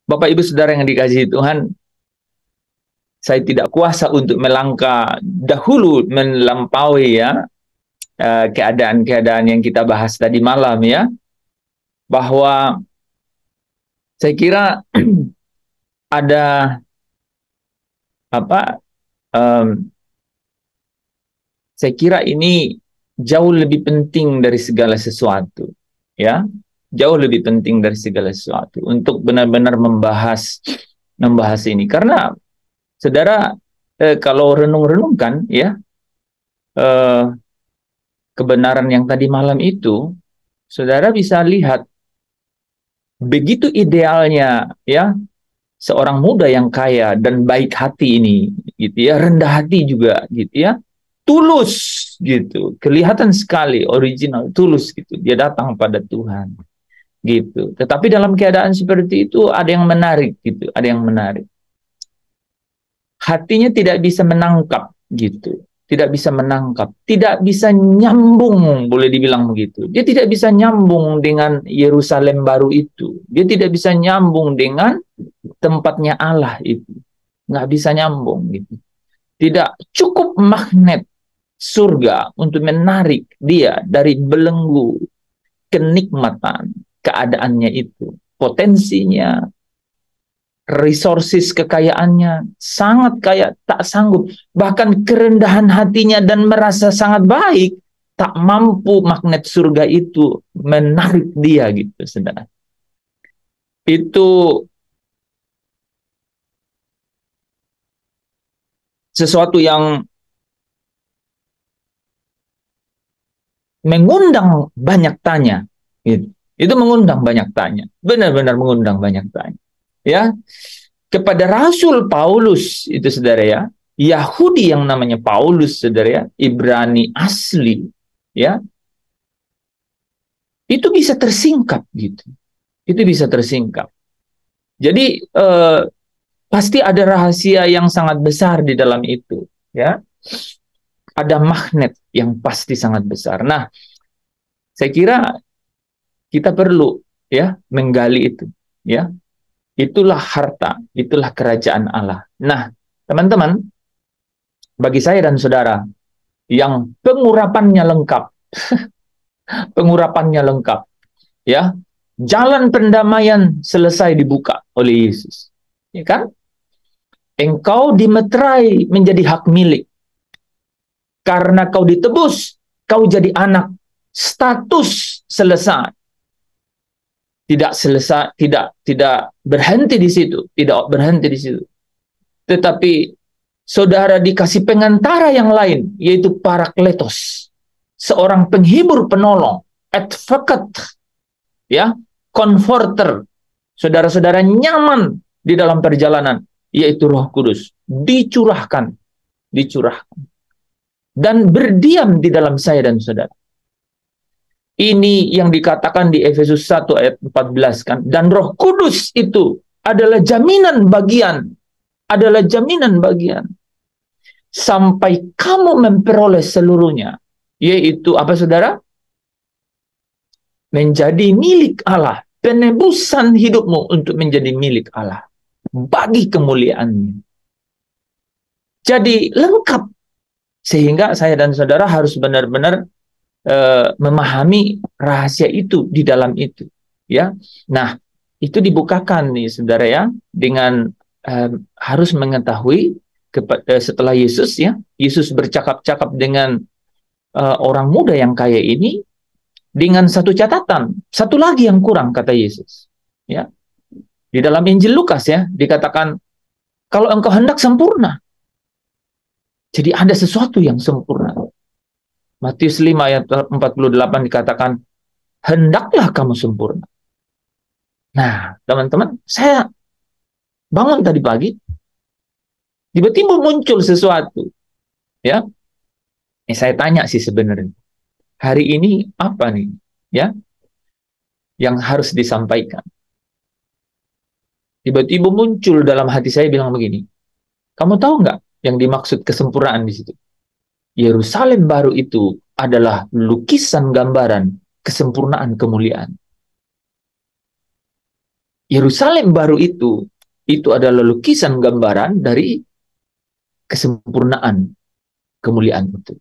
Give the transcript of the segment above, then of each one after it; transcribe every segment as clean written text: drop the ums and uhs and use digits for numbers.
Bapak Ibu Saudara yang dikasihi Tuhan, saya tidak kuasa untuk melangkah dahulu melampaui ya keadaan-keadaan yang kita bahas tadi malam ya, bahwa saya kira ada apa um, saya kira ini jauh lebih penting dari segala sesuatu ya, jauh lebih penting dari segala sesuatu untuk benar-benar membahas ini, karena saudara kalau renung-renungkan ya, eh, kebenaran yang tadi malam itu, saudara bisa lihat begitu idealnya ya seorang muda yang kaya dan baik hati ini, gitu ya, rendah hati juga, gitu ya, tulus, gitu, kelihatan sekali original, tulus, gitu. Dia datang pada Tuhan, gitu. Tetapi dalam keadaan seperti itu ada yang menarik, gitu, ada yang menarik. Hatinya tidak bisa menangkap, gitu, tidak bisa menangkap, tidak bisa nyambung, boleh dibilang begitu. Dia tidak bisa nyambung dengan Yerusalem baru itu. Dia tidak bisa nyambung dengan tempatnya Allah itu. Nggak bisa nyambung gitu. Tidak cukup magnet surga untuk menarik dia dari belenggu kenikmatan keadaannya itu. Potensinya, resources kekayaannya sangat kaya, tak sanggup. Bahkan kerendahan hatinya dan merasa sangat baik, tak mampu magnet surga itu menarik dia gitu, saudara. Itu sesuatu yang mengundang banyak tanya. Gitu. Itu mengundang banyak tanya. Benar-benar mengundang banyak tanya. Ya, kepada Rasul Paulus itu saudara ya, Yahudi yang namanya Paulus saudara ya, Ibrani asli ya, itu bisa tersingkap gitu. Itu bisa tersingkap. Jadi pasti ada rahasia yang sangat besar di dalam itu ya. Ada magnet yang pasti sangat besar. Nah, saya kira kita perlu ya menggali itu ya. Itulah harta, itulah kerajaan Allah. Nah, teman-teman, bagi saya dan saudara yang pengurapannya lengkap, pengurapannya lengkap, ya, jalan pendamaian selesai dibuka oleh Yesus, ya kan? Engkau dimeterai menjadi hak milik karena kau ditebus, kau jadi anak, status selesai. Tidak selesai, tidak berhenti di situ, tidak berhenti di situ. Tetapi saudara dikasih pengantara yang lain, yaitu Parakletos, seorang penghibur penolong, advocate, ya, comforter. Saudara-saudara nyaman di dalam perjalanan, yaitu Roh Kudus, dicurahkan, dan berdiam di dalam saya dan saudara. Ini yang dikatakan di Efesus 1 ayat 14 kan, dan Roh Kudus itu adalah jaminan bagian sampai kamu memperoleh seluruhnya, yaitu apa saudara? Menjadi milik Allah, penebusan hidupmu untuk menjadi milik Allah bagi kemuliaannya. Jadi lengkap, sehingga saya dan saudara harus benar-benar memahami rahasia itu di dalam itu, ya. Nah, itu dibukakan nih saudara ya, dengan harus mengetahui setelah Yesus ya, Yesus bercakap-cakap dengan orang muda yang kaya ini dengan satu catatan, satu lagi yang kurang kata Yesus, ya. Di dalam Injil Lukas ya dikatakan kalau engkau hendak sempurna, jadi ada sesuatu yang sempurna. Matius 5 ayat 48 dikatakan hendaklah kamu sempurna. Nah, teman-teman, saya bangun tadi pagi, tiba-tiba muncul sesuatu, ya. Saya tanya sih sebenarnya, hari ini apa nih, ya, yang harus disampaikan? Tiba-tiba muncul dalam hati saya bilang begini, kamu tahu nggak yang dimaksud kesempurnaan di situ? Yerusalem baru itu adalah lukisan gambaran kesempurnaan kemuliaan. Yerusalem baru itu adalah lukisan gambaran dari kesempurnaan kemuliaan itu.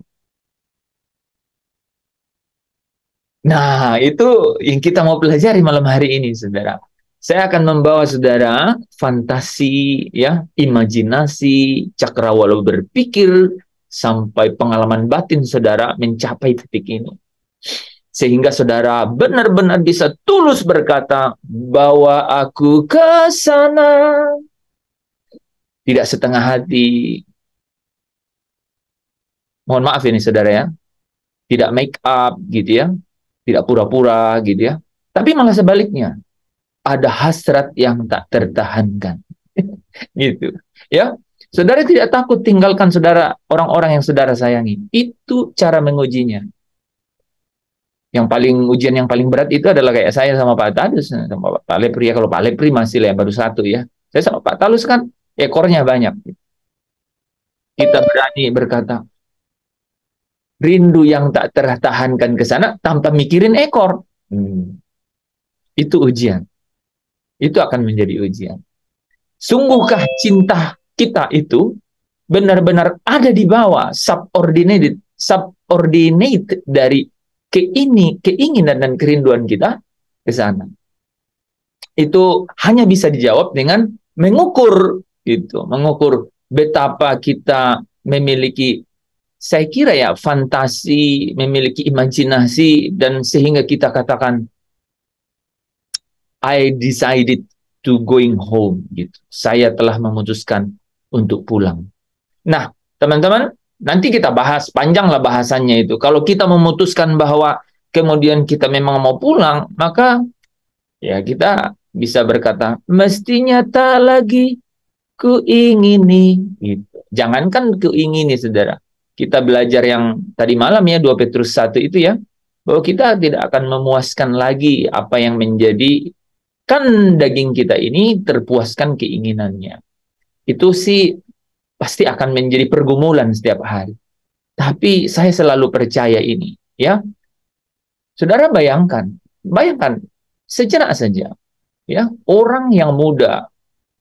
Nah, itu yang kita mau pelajari malam hari ini, saudara. Saya akan membawa saudara fantasi, ya, imajinasi, cakrawala berpikir, sampai pengalaman batin saudara mencapai titik ini. Sehingga saudara benar-benar bisa tulus berkata, bahwa aku ke sana. Tidak setengah hati. Mohon maaf ini saudara ya. Tidak make up gitu ya. Tidak pura-pura gitu ya. Tapi malah sebaliknya. Ada hasrat yang tak tertahankan. Gitu. Ya. Saudara tidak takut tinggalkan saudara, orang-orang yang saudara sayangi. Itu cara mengujinya. Ujian yang paling berat itu adalah kayak saya sama Pak Talus, sama Pak Lepri ya. Kalau Pak Lepri masih lah baru satu ya. Saya sama Pak Talus kan ekornya banyak. Kita berani berkata, rindu yang tak tertahankan ke sana tanpa mikirin ekor. Itu ujian. Itu akan menjadi ujian. Sungguhkah cinta kita itu benar-benar ada di bawah subordinate dari keinginan dan kerinduan kita ke sana. Itu hanya bisa dijawab dengan mengukur gitu, mengukur betapa kita memiliki, saya kira ya, fantasi, memiliki imajinasi, dan sehingga kita katakan I decided to going home gitu. Saya telah memutuskan untuk pulang. Nah, teman-teman, nanti kita bahas panjanglah bahasannya itu. Kalau kita memutuskan bahwa kemudian kita memang mau pulang, maka ya kita bisa berkata, mestinya tak lagi kuingini gitu. Jangankan kuingini, saudara. Kita belajar yang tadi malam ya, 2 Petrus 1 itu ya, bahwa kita tidak akan memuaskan lagi apa yang menjadi, kan daging kita ini terpuaskan keinginannya. Itu sih pasti akan menjadi pergumulan setiap hari. Tapi saya selalu percaya ini, ya. Saudara bayangkan sejenak saja, ya, orang yang muda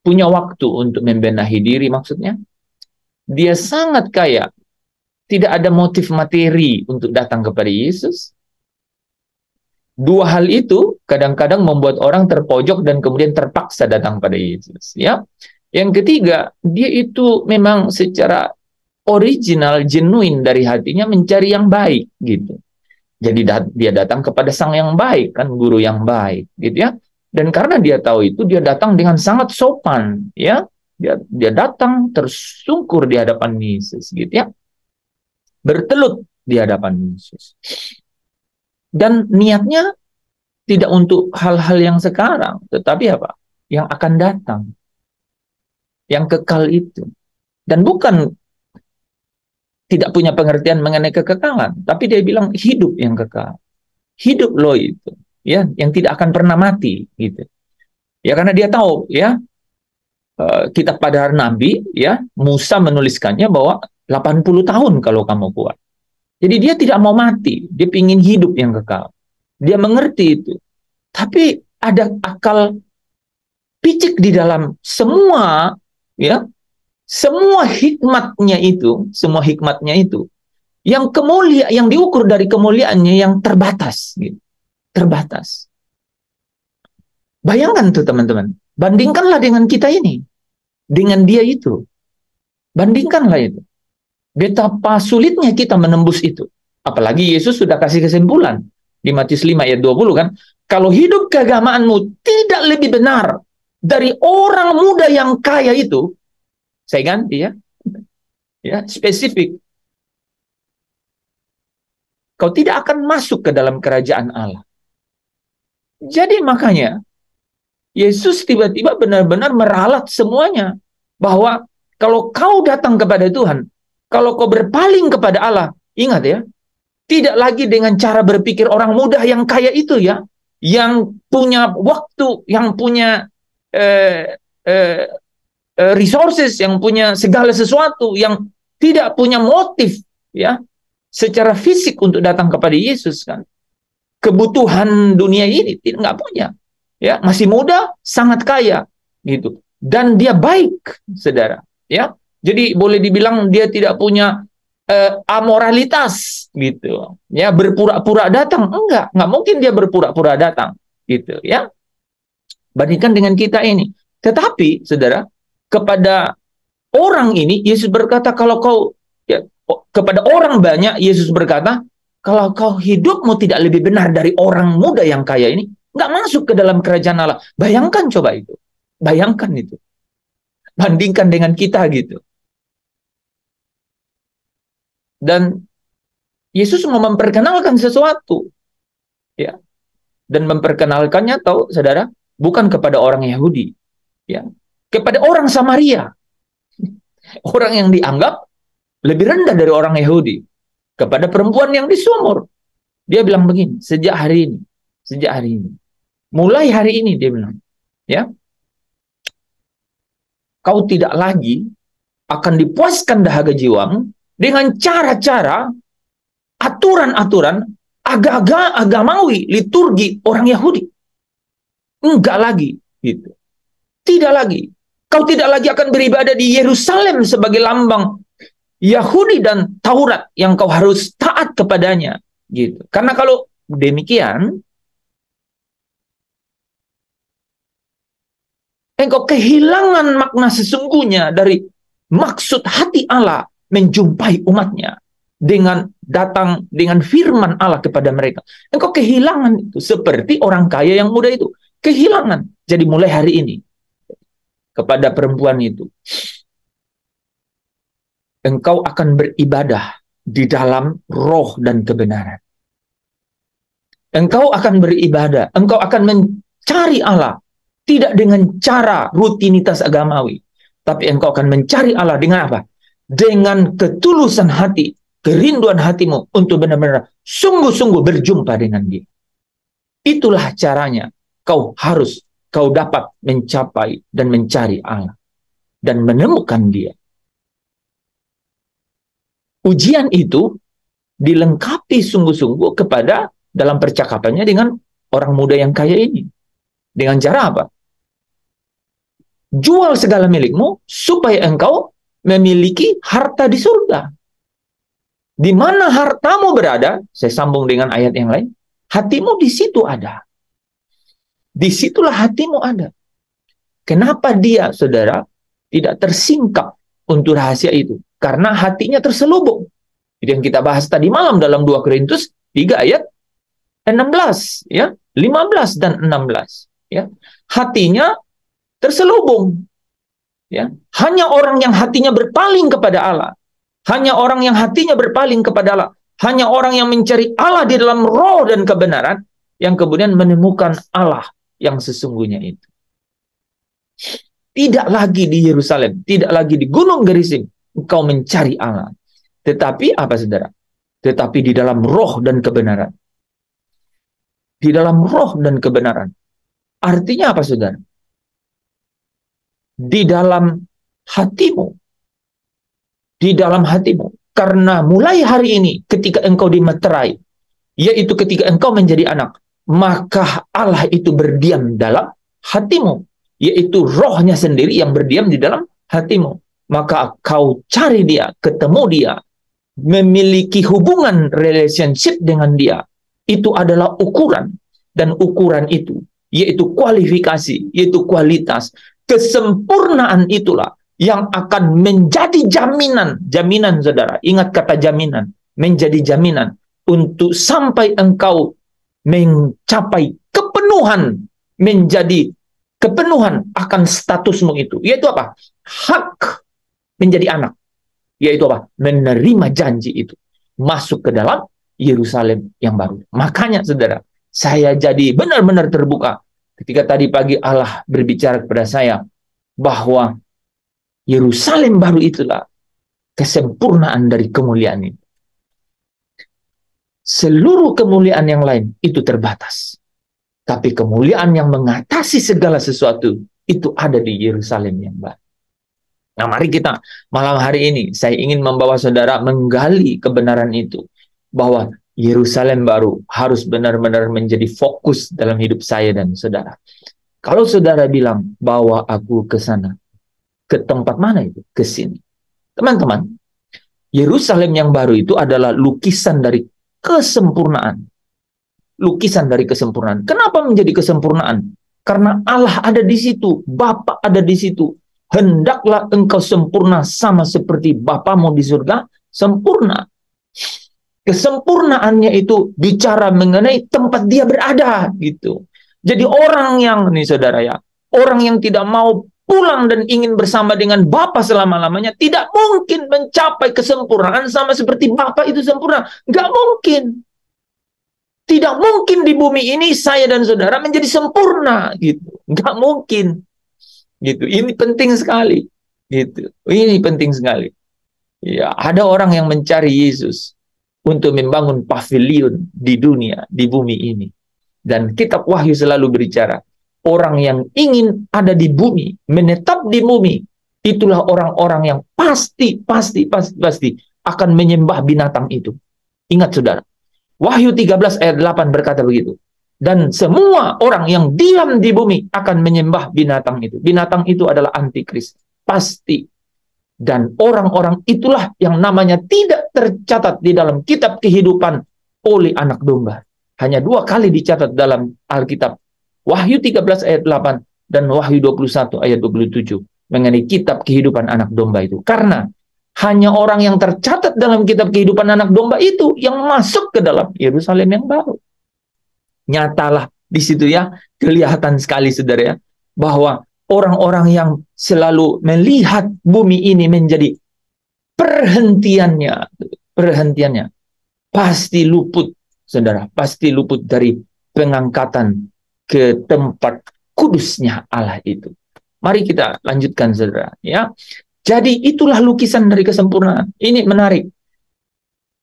punya waktu untuk membenahi diri, maksudnya dia sangat kaya, tidak ada motif materi untuk datang kepada Yesus. Dua hal itu kadang-kadang membuat orang terpojok dan kemudian terpaksa datang pada Yesus, ya. Yang ketiga, dia itu memang secara original, genuine dari hatinya mencari yang baik gitu. Jadi dia datang kepada sang yang baik, kan, guru yang baik gitu ya. Dan karena dia tahu itu, dia datang dengan sangat sopan, ya. Dia datang tersungkur di hadapan Yesus gitu ya. Bertelut di hadapan Yesus. Dan niatnya tidak untuk hal-hal yang sekarang, tetapi apa? Yang akan datang. Yang kekal itu. Dan bukan tidak punya pengertian mengenai kekekalan, tapi dia bilang hidup yang kekal. Hidup lo itu, ya, yang tidak akan pernah mati gitu. Ya, karena dia tahu, ya, kitab pada Nabi, ya, Musa menuliskannya bahwa 80 tahun kalau kamu kuat. Jadi dia tidak mau mati, dia ingin hidup yang kekal. Dia mengerti itu. Tapi ada akal picik di dalam semua, ya, semua hikmatnya itu, yang diukur dari kemuliaannya yang terbatas, gitu. Terbatas. Bayangkan tuh teman-teman, bandingkanlah dengan kita ini, dengan dia itu. Bandingkanlah itu. Betapa sulitnya kita menembus itu. Apalagi Yesus sudah kasih kesimpulan di Matius 5 ayat 20 kan, kalau hidup keagamaanmu tidak lebih benar dari orang muda yang kaya itu, saya ganti ya, spesifik, kau tidak akan masuk ke dalam kerajaan Allah. Jadi makanya Yesus tiba-tiba benar-benar meralat semuanya, bahwa kalau kau datang kepada Tuhan, kalau kau berpaling kepada Allah, ingat ya, tidak lagi dengan cara berpikir orang muda yang kaya itu ya, yang punya waktu, yang punya resources, yang punya segala sesuatu, yang tidak punya motif ya secara fisik untuk datang kepada Yesus kan. Kebutuhan dunia ini nggak punya. ya, masih muda, sangat kaya, gitu. Dan dia baik, saudara, ya. Jadi boleh dibilang dia tidak punya amoralitas, gitu, ya, berpura-pura datang, enggak mungkin dia berpura-pura datang, gitu, ya. Bandingkan dengan kita ini. Tetapi, saudara, kepada orang ini Yesus berkata, kalau kau, ya, kepada orang banyak Yesus berkata, kalau kau hidupmu tidak lebih benar dari orang muda yang kaya ini, nggak masuk ke dalam kerajaan Allah. Bayangkan coba itu. Bayangkan itu. Bandingkan dengan kita gitu. Dan Yesus mau memperkenalkan sesuatu. Ya. Dan memperkenalkannya, tahu saudara, bukan kepada orang Yahudi. Ya. Kepada orang Samaria. Orang yang dianggap lebih rendah dari orang Yahudi. Kepada perempuan yang di sumur. Dia bilang begini, sejak hari ini, mulai hari ini, dia bilang, ya, kau tidak lagi akan dipuaskan dahaga jiwamu dengan cara-cara, aturan-aturan, agamawi, liturgi orang Yahudi. Enggak lagi, gitu. Tidak lagi. Kau tidak lagi akan beribadah di Yerusalem sebagai lambang Yahudi dan Taurat yang kau harus taat kepadanya, gitu. Karena kalau demikian, engkau kehilangan makna sesungguhnya dari maksud hati Allah menjumpai umatnya dengan datang dengan firman Allah kepada mereka. Engkau kehilangan itu seperti orang kaya yang muda itu kehilangan. Jadi mulai hari ini kepada perempuan itu, engkau akan beribadah di dalam roh dan kebenaran. Engkau akan beribadah, engkau akan mencari Allah tidak dengan cara rutinitas agamawi, tapi engkau akan mencari Allah dengan apa? Dengan ketulusan hati, kerinduan hatimu untuk benar-benar sungguh-sungguh berjumpa dengan Dia. Itulah caranya kau dapat mencapai dan mencari Allah dan menemukan Dia. Ujian itu dilengkapi sungguh-sungguh kepada dalam percakapannya dengan orang muda yang kaya ini. Dengan cara apa? Jual segala milikmu supaya engkau memiliki harta di surga. Di mana hartamu berada, saya sambung dengan ayat yang lain, hatimu di situ ada. Disitulah hatimu ada. Kenapa dia, saudara, tidak tersingkap untuk rahasia itu? Karena hatinya terselubung. Itu yang kita bahas tadi malam dalam 2 Korintus 3 ayat 16, ya, 15 dan 16, ya. Hatinya terselubung, ya. Hanya orang yang hatinya berpaling kepada Allah, hanya orang yang hatinya berpaling kepada Allah, hanya orang yang mencari Allah di dalam roh dan kebenaran yang kemudian menemukan Allah yang sesungguhnya itu. Tidak lagi di Yerusalem, tidak lagi di Gunung Gerizim engkau mencari Allah, tetapi apa, saudara? Tetapi di dalam roh dan kebenaran. Di dalam roh dan kebenaran. Artinya apa, saudara? Di dalam hatimu. Di dalam hatimu. Karena mulai hari ini ketika engkau dimeterai, yaitu ketika engkau menjadi anak, maka Allah itu berdiam dalam hatimu, yaitu rohnya sendiri yang berdiam di dalam hatimu. Maka kau cari Dia, ketemu Dia, memiliki hubungan relationship dengan Dia. Itu adalah ukuran, dan ukuran itu yaitu kualifikasi, yaitu kualitas, kesempurnaan itulah yang akan menjadi jaminan, saudara. Ingat kata jaminan, menjadi jaminan untuk sampai engkau mencapai kepenuhan, menjadi kepenuhan akan statusmu itu, yaitu apa? Hak menjadi anak, yaitu apa? Menerima janji itu, masuk ke dalam Yerusalem yang baru. Makanya, saudara, saya jadi benar-benar terbuka ketika tadi pagi Allah berbicara kepada saya bahwa Yerusalem baru itulah kesempurnaan dari kemuliaan ini. Seluruh kemuliaan yang lain itu terbatas. Tapi kemuliaan yang mengatasi segala sesuatu itu ada di Yerusalem yang baru. Nah, mari kita malam hari ini, saya ingin membawa saudara menggali kebenaran itu. Bahwa Yerusalem baru harus benar-benar menjadi fokus dalam hidup saya dan saudara. Kalau saudara bilang, bawa aku ke sana, ke tempat mana itu? Ke sini. Teman-teman, Yerusalem yang baru itu adalah lukisan dari kesempurnaan. Lukisan dari kesempurnaan. Kenapa menjadi kesempurnaan? Karena Allah ada di situ, Bapa ada di situ. Hendaklah engkau sempurna sama seperti Bapamu di surga sempurna. Kesempurnaannya itu bicara mengenai tempat dia berada gitu. Jadi orang yang nih saudara ya, orang yang tidak mau pulang dan ingin bersama dengan Bapa selama-lamanya tidak mungkin mencapai kesempurnaan sama seperti Bapa itu sempurna. Nggak mungkin. Tidak mungkin di bumi ini saya dan saudara menjadi sempurna gitu. Nggak mungkin. Gitu. Ini penting sekali. Gitu. Ini penting sekali. Ya, ada orang yang mencari Yesus untuk membangun pavilion di dunia, di bumi ini. Dan kitab Wahyu selalu berbicara, orang yang ingin ada di bumi, menetap di bumi, itulah orang-orang yang pasti akan menyembah binatang itu. Ingat saudara, Wahyu 13 ayat 8 berkata begitu. Dan semua orang yang diam di bumi akan menyembah binatang itu. Binatang itu adalah antikris. Pasti. Dan orang-orang itulah yang namanya tidak tercatat di dalam kitab kehidupan oleh anak domba. Hanya 2 kali dicatat dalam Alkitab. Wahyu 13 ayat 8 dan Wahyu 21 ayat 27 mengenai kitab kehidupan anak domba itu. Karena hanya orang yang tercatat dalam kitab kehidupan anak domba itu yang masuk ke dalam Yerusalem yang baru. Nyatalah di situ ya, kelihatan sekali saudara ya, bahwa orang-orang yang selalu melihat bumi ini menjadi perhentiannya pasti luput, saudara, pasti luput dari pengangkatan ke tempat kudusnya Allah itu. Mari kita lanjutkan, saudara, ya. Jadi itulah lukisan dari kesempurnaan. Ini menarik.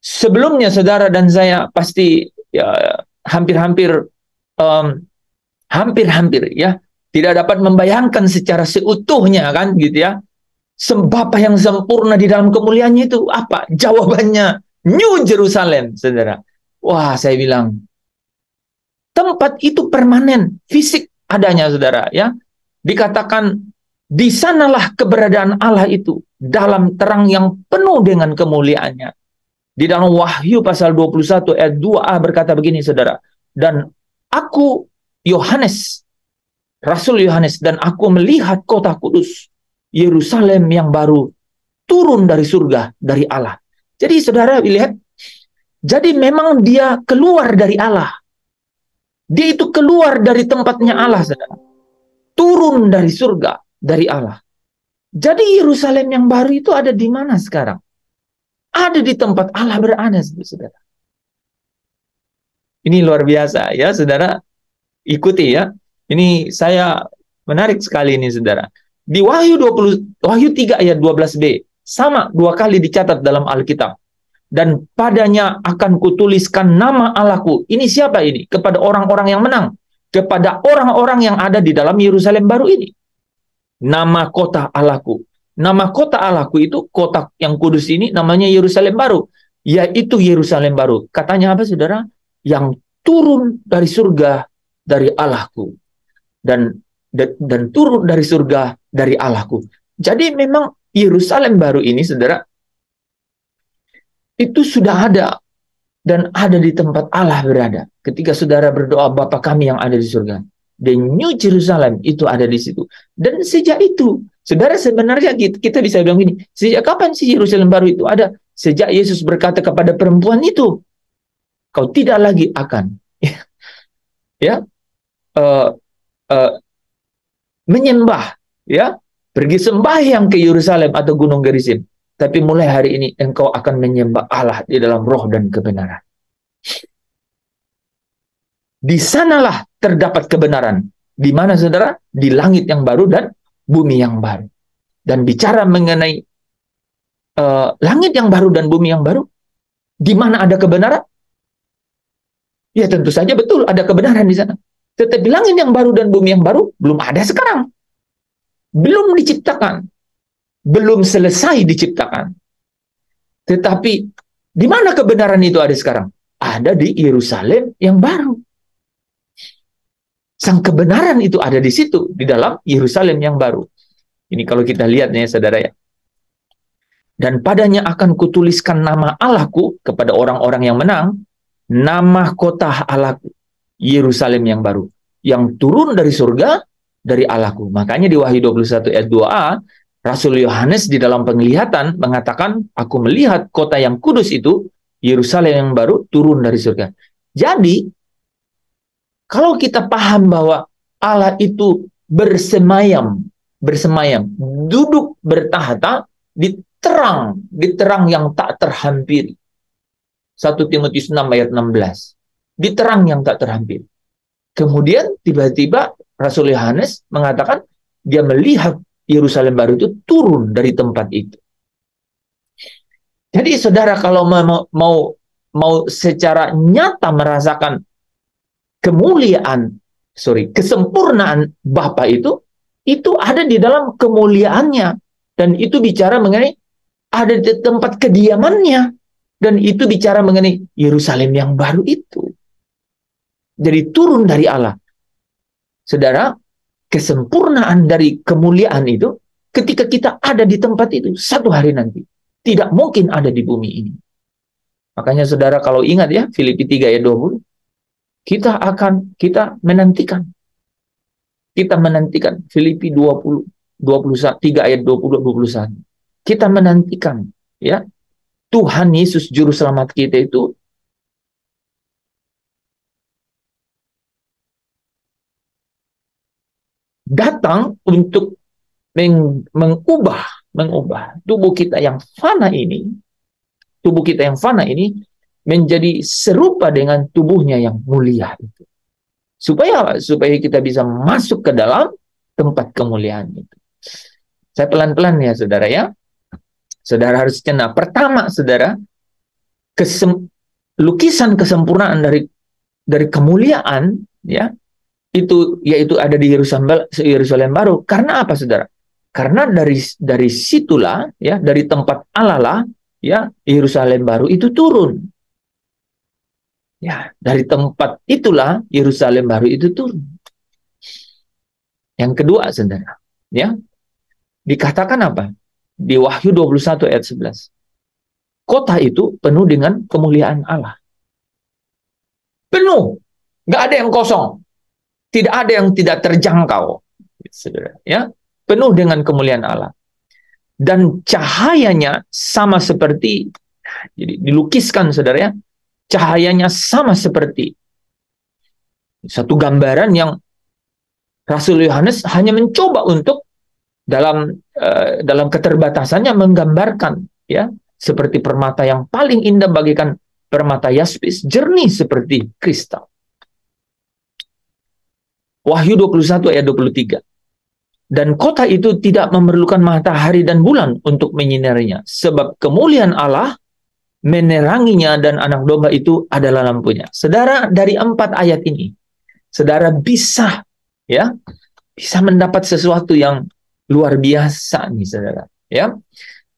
Sebelumnya saudara dan saya pasti ya hampir-hampir ya tidak dapat membayangkan secara seutuhnya kan gitu ya. Bapa yang sempurna di dalam kemuliaannya itu apa? Jawabannya New Jerusalem, saudara. Wah, saya bilang tempat itu permanen, fisik adanya, saudara ya. Dikatakan di sanalah keberadaan Allah itu dalam terang yang penuh dengan kemuliaannya. Di dalam Wahyu pasal 21 ayat 2a berkata begini, saudara. Dan aku, Yohanes, Rasul Yohanes, dan aku melihat kota kudus, Yerusalem yang baru, turun dari surga, dari Allah. Jadi saudara lihat, jadi memang dia keluar dari Allah. Dia itu keluar dari tempatnya Allah, saudara. Turun dari surga, dari Allah. Jadi Yerusalem yang baru itu ada di mana sekarang? Ada di tempat Allah berada, saudara. Ini luar biasa ya, saudara. Ikuti ya. Ini saya menarik sekali ini, saudara. Di Wahyu 3 ayat 12b, sama 2 kali dicatat dalam Alkitab. Dan padanya akan kutuliskan nama Allahku. Ini siapa ini? Kepada orang-orang yang menang. Kepada orang-orang yang ada di dalam Yerusalem baru ini. Nama kota Allahku. Nama kota Allahku itu, kota yang kudus ini namanya Yerusalem baru. Yaitu Yerusalem baru. Katanya apa, saudara? Yang turun dari surga dari Allahku. Dan turun dari surga dari Allahku. Jadi memang Yerusalem baru ini, saudara, itu sudah ada dan ada di tempat Allah berada. Ketika saudara berdoa, Bapa kami yang ada di surga, the New Jerusalem itu ada di situ. Dan sejak itu, saudara, sebenarnya kita bisa bilang gini, sejak kapan sih Yerusalem baru itu ada? Sejak Yesus berkata kepada perempuan itu, kau tidak lagi akan menyembah, ya, pergi sembahyang ke Yerusalem atau Gunung Gerizim. Tapi mulai hari ini engkau akan menyembah Allah di dalam roh dan kebenaran. Di sanalah terdapat kebenaran. Di mana, saudara? Di langit yang baru dan bumi yang baru. Dan bicara mengenai langit yang baru dan bumi yang baru, di mana ada kebenaran? Ya tentu saja betul ada kebenaran di sana. Tetapi langit yang baru dan bumi yang baru belum ada sekarang. Belum diciptakan. Belum selesai diciptakan. Tetapi di mana kebenaran itu ada sekarang? Ada di Yerusalem yang baru. sang kebenaran itu ada di situ, di dalam Yerusalem yang baru. Ini kalau kita lihat ya saudara ya. Dan padanya akan kutuliskan nama Allahku kepada orang-orang yang menang, nama kota Allahku, Yerusalem yang baru, yang turun dari surga, dari Allahku. Makanya di Wahyu 21 ayat 2a, Rasul Yohanes di dalam penglihatan mengatakan, aku melihat kota yang kudus itu, Yerusalem yang baru, turun dari surga. Jadi, kalau kita paham bahwa Allah itu bersemayam, duduk bertahta di terang yang tak terhampiri. 1 Timotius 6 ayat 16. Di terang yang tak terhampiri. Kemudian tiba-tiba Rasul Yohanes mengatakan dia melihat Yerusalem baru itu turun dari tempat itu. Jadi saudara kalau mau secara nyata merasakan kesempurnaan Bapa itu ada di dalam kemuliaannya, dan itu bicara mengenai ada di tempat kediamannya, dan itu bicara mengenai Yerusalem yang baru itu. Jadi turun dari Allah. Saudara, kesempurnaan dari kemuliaan itu ketika kita ada di tempat itu satu hari nanti tidak mungkin ada di bumi ini. Makanya saudara kalau ingat ya Filipi 3 ayat 20, kita menantikan Filipi 23 ayat 20-21. Kita menantikan ya Tuhan Yesus juru selamat kita itu datang untuk mengubah tubuh kita yang fana ini menjadi serupa dengan tubuhnya yang mulia itu. Supaya kita bisa masuk ke dalam tempat kemuliaan itu. Saya pelan-pelan ya saudara ya. Saudara harus cenah. Pertama saudara, lukisan kesempurnaan dari kemuliaan ya, itu yaitu ada di Yerusalem baru. Karena apa saudara? Karena dari situlah ya, dari tempat Allah lah ya, Yerusalem baru itu turun. Ya, dari tempat itulah Yerusalem baru itu turun. Yang kedua, saudara, ya, dikatakan apa? Di Wahyu 21 ayat 11. Kota itu penuh dengan kemuliaan Allah. Penuh. Nggak ada yang kosong. Tidak ada yang tidak terjangkau. Saudara, ya. Penuh dengan kemuliaan Allah. Dan cahayanya sama seperti, jadi dilukiskan, saudara, ya, cahayanya sama seperti satu gambaran yang Rasul Yohanes hanya mencoba untuk dalam keterbatasannya menggambarkan ya seperti permata yang paling indah bagaikan permata yaspis, jernih seperti kristal. Wahyu 21 ayat 23. Dan kota itu tidak memerlukan matahari dan bulan untuk menyinarinya, sebab kemuliaan Allah meneranginya dan anak domba itu adalah lampunya. Saudara, dari 4 ayat ini, saudara bisa mendapat sesuatu yang luar biasa nih saudara. Ya,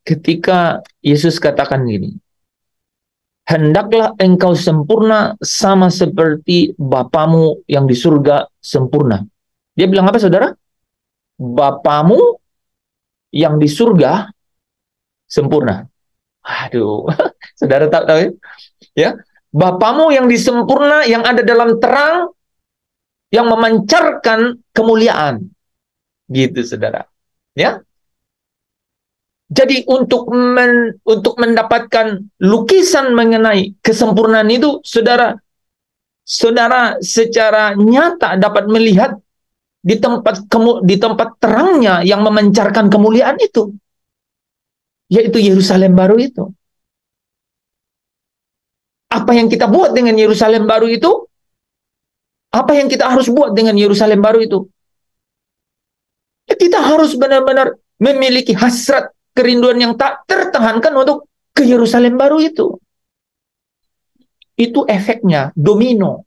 ketika Yesus katakan gini, hendaklah engkau sempurna sama seperti Bapamu yang di surga sempurna. Dia bilang apa saudara? Bapamu yang di surga sempurna. Aduh, saudara tahu ya? Bapamu yang disempurna, yang ada dalam terang, yang memancarkan kemuliaan. Gitu, saudara. Ya. Jadi untuk mendapatkan lukisan mengenai kesempurnaan itu, saudara secara nyata dapat melihat di tempat terangnya yang memancarkan kemuliaan itu, yaitu Yerusalem baru itu. Apa yang kita buat dengan Yerusalem baru itu? Apa yang kita harus buat dengan Yerusalem baru itu? Kita harus benar-benar memiliki hasrat, kerinduan yang tak tertahankan untuk ke Yerusalem baru itu. Itu efeknya domino.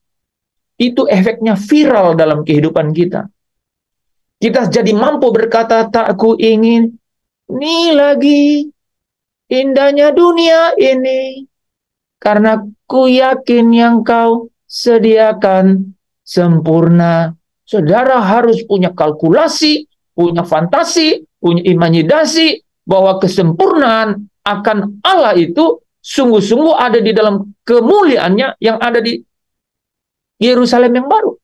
Itu efeknya viral dalam kehidupan kita. Kita jadi mampu berkata, tak ku ingin ini lagi indahnya dunia ini, karena ku yakin yang kau sediakan sempurna saudara harus punya kalkulasi, punya fantasi, punya imajinasi bahwa kesempurnaan akan Allah itu sungguh-sungguh ada di dalam kemuliaannya yang ada di Yerusalem yang baru.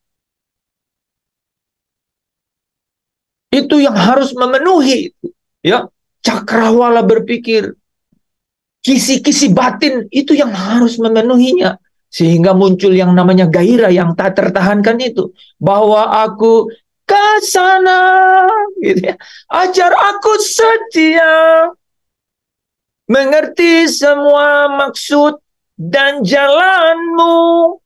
Itu yang harus memenuhi, ya. Cakrawala berpikir, kisi-kisi batin itu yang harus memenuhinya, sehingga muncul yang namanya gairah yang tak tertahankan itu, bahwa aku ke sana, gitu ya. Ajar aku setia, mengerti semua maksud dan jalanmu.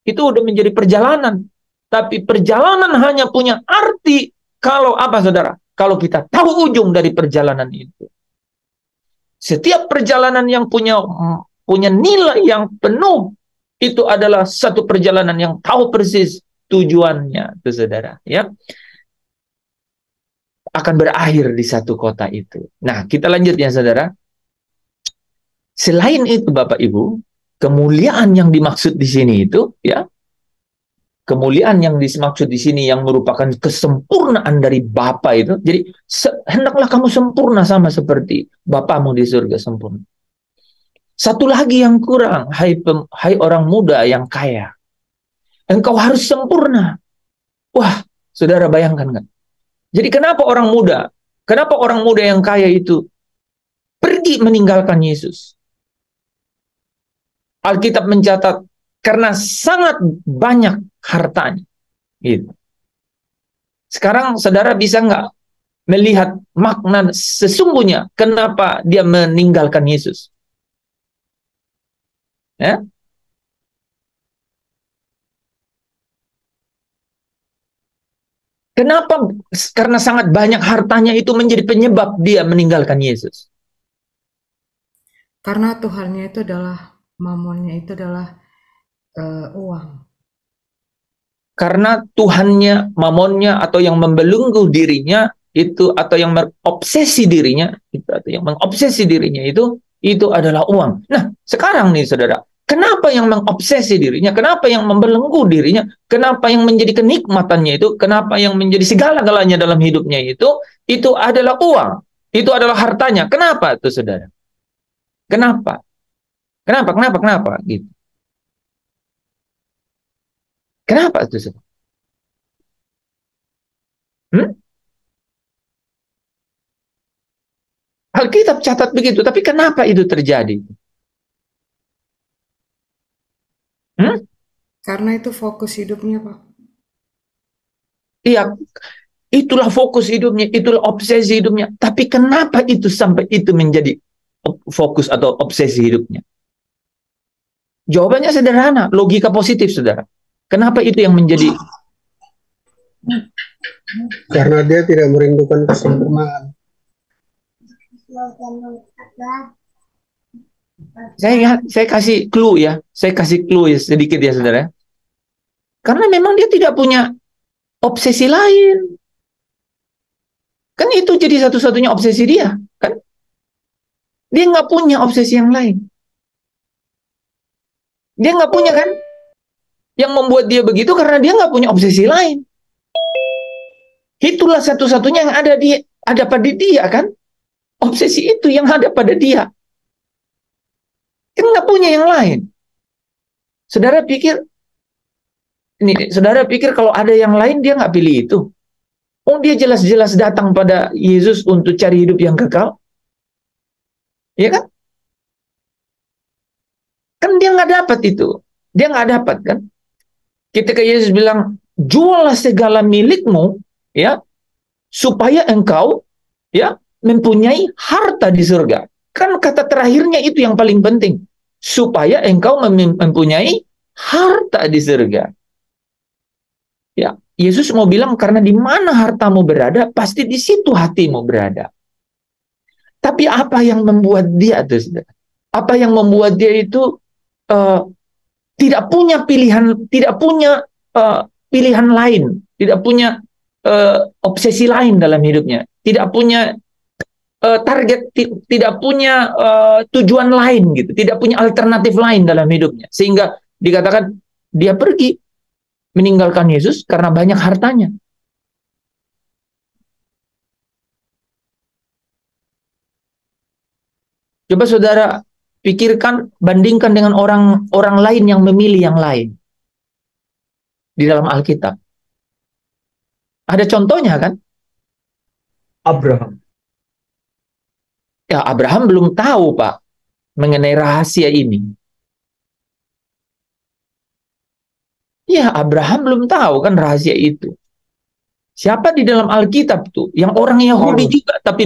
Itu udah menjadi perjalanan. Tapi perjalanan hanya punya arti kalau apa, saudara? Kalau kita tahu ujung dari perjalanan itu. Setiap perjalanan yang punya nilai yang penuh, itu adalah satu perjalanan yang tahu persis tujuannya, itu saudara. Ya, akan berakhir di satu kota itu. Nah, kita lanjut ya, saudara. Selain itu, Bapak Ibu, kemuliaan yang dimaksud di sini itu, ya, kemuliaan yang dimaksud di sini yang merupakan kesempurnaan dari Bapa itu. Jadi hendaklah kamu sempurna sama seperti Bapamu di surga sempurna. Satu lagi yang kurang, hai orang muda yang kaya, engkau harus sempurna. Wah, saudara bayangkan nggak? Jadi kenapa orang muda yang kaya itu pergi meninggalkan Yesus? Alkitab mencatat karena sangat banyak hartanya. Gitu. Sekarang saudara bisa nggak melihat makna sesungguhnya kenapa dia meninggalkan Yesus? Ya? Kenapa? Karena sangat banyak hartanya itu menjadi penyebab dia meninggalkan Yesus. Karena Tuhannya itu adalah, mamonnya itu adalah uang. Karena Tuhannya, mamonnya, atau yang membelenggu dirinya itu, atau yang mengobsesi dirinya itu, atau yang mengobsesi dirinya itu adalah uang. Nah, sekarang nih saudara, kenapa yang mengobsesi dirinya, kenapa yang membelenggu dirinya, kenapa yang menjadi kenikmatannya itu, kenapa yang menjadi segala-galanya dalam hidupnya itu adalah uang, itu adalah hartanya. Kenapa itu, saudara? Kenapa? Kenapa? Gitu. Kenapa itu, saudara? Alkitab catat begitu, tapi kenapa itu terjadi? Karena itu fokus hidupnya, Pak. Iya, itulah fokus hidupnya, itulah obsesi hidupnya. Tapi kenapa itu sampai itu menjadi fokus atau obsesi hidupnya? Jawabannya sederhana, logika positif, saudara. Kenapa itu yang menjadi? Karena dia tidak merindukan kesempurnaan. Saya kasih clue ya, sedikit ya, saudara. Karena memang dia tidak punya obsesi lain. Kan itu jadi satu-satunya obsesi dia, kan? Dia nggak punya obsesi yang lain. Dia nggak punya, kan? Yang membuat dia begitu karena dia nggak punya obsesi lain. Itulah satu-satunya yang ada pada dia, kan? Obsesi itu yang ada pada dia. Kan nggak punya yang lain. Saudara pikir kalau ada yang lain dia nggak pilih itu? Oh, dia jelas-jelas datang pada Yesus untuk cari hidup yang kekal. Ya kan? Kan dia nggak dapat itu. Dia nggak dapat, kan? Ketika Yesus bilang, jualah segala milikmu, ya, supaya engkau, ya, mempunyai harta di surga. Kan kata terakhirnya itu yang paling penting. Supaya engkau mempunyai harta di surga. Ya, Yesus mau bilang karena di mana hartamu berada, pasti di situ hatimu berada. Tapi apa yang membuat dia itu? Apa yang membuat dia itu tidak punya pilihan, pilihan lain, tidak punya obsesi lain dalam hidupnya, tidak punya target, tidak punya tujuan lain gitu, tidak punya alternatif lain dalam hidupnya, sehingga dikatakan dia pergi. meninggalkan Yesus karena banyak hartanya. Coba saudara pikirkan, bandingkan dengan orang lain yang memilih yang lain di dalam Alkitab. Ada contohnya kan? Abraham. Ya, Abraham belum tahu, Pak, mengenai rahasia ini. Ya, Abraham belum tahu kan rahasia itu. Siapa di dalam Alkitab tuh? Yang orang Yahudi Paulus. juga, tapi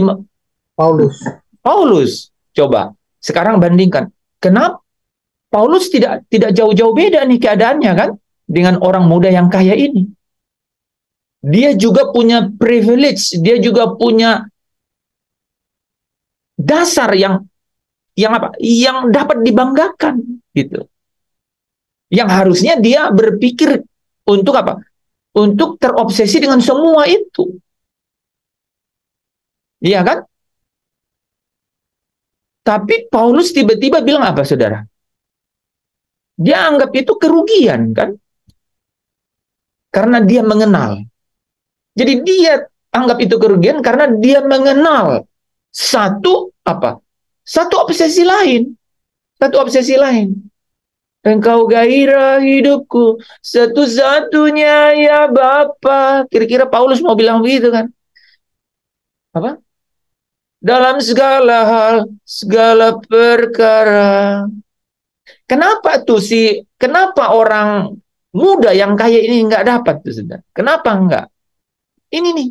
Paulus. Paulus. Coba, sekarang bandingkan. Kenapa Paulus tidak jauh-jauh beda nih keadaannya kan? Dengan orang muda yang kaya ini. Dia juga punya privilege, dia juga punya dasar yang apa? Yang dapat dibanggakan gitu. Yang harusnya dia berpikir untuk apa? Untuk terobsesi dengan semua itu. Iya kan? Tapi Paulus tiba-tiba bilang apa, saudara? Dia anggap itu kerugian kan? Karena dia mengenal. Jadi dia anggap itu kerugian karena dia mengenal satu apa? Satu obsesi lain. Satu obsesi lain. Engkau gairah hidupku, satu-satunya ya Bapa. Kira-kira Paulus mau bilang begitu kan? Apa? Dalam segala hal, segala perkara. Kenapa orang muda yang kaya ini nggak dapat tuh, saudara? Kenapa enggak? Ini nih.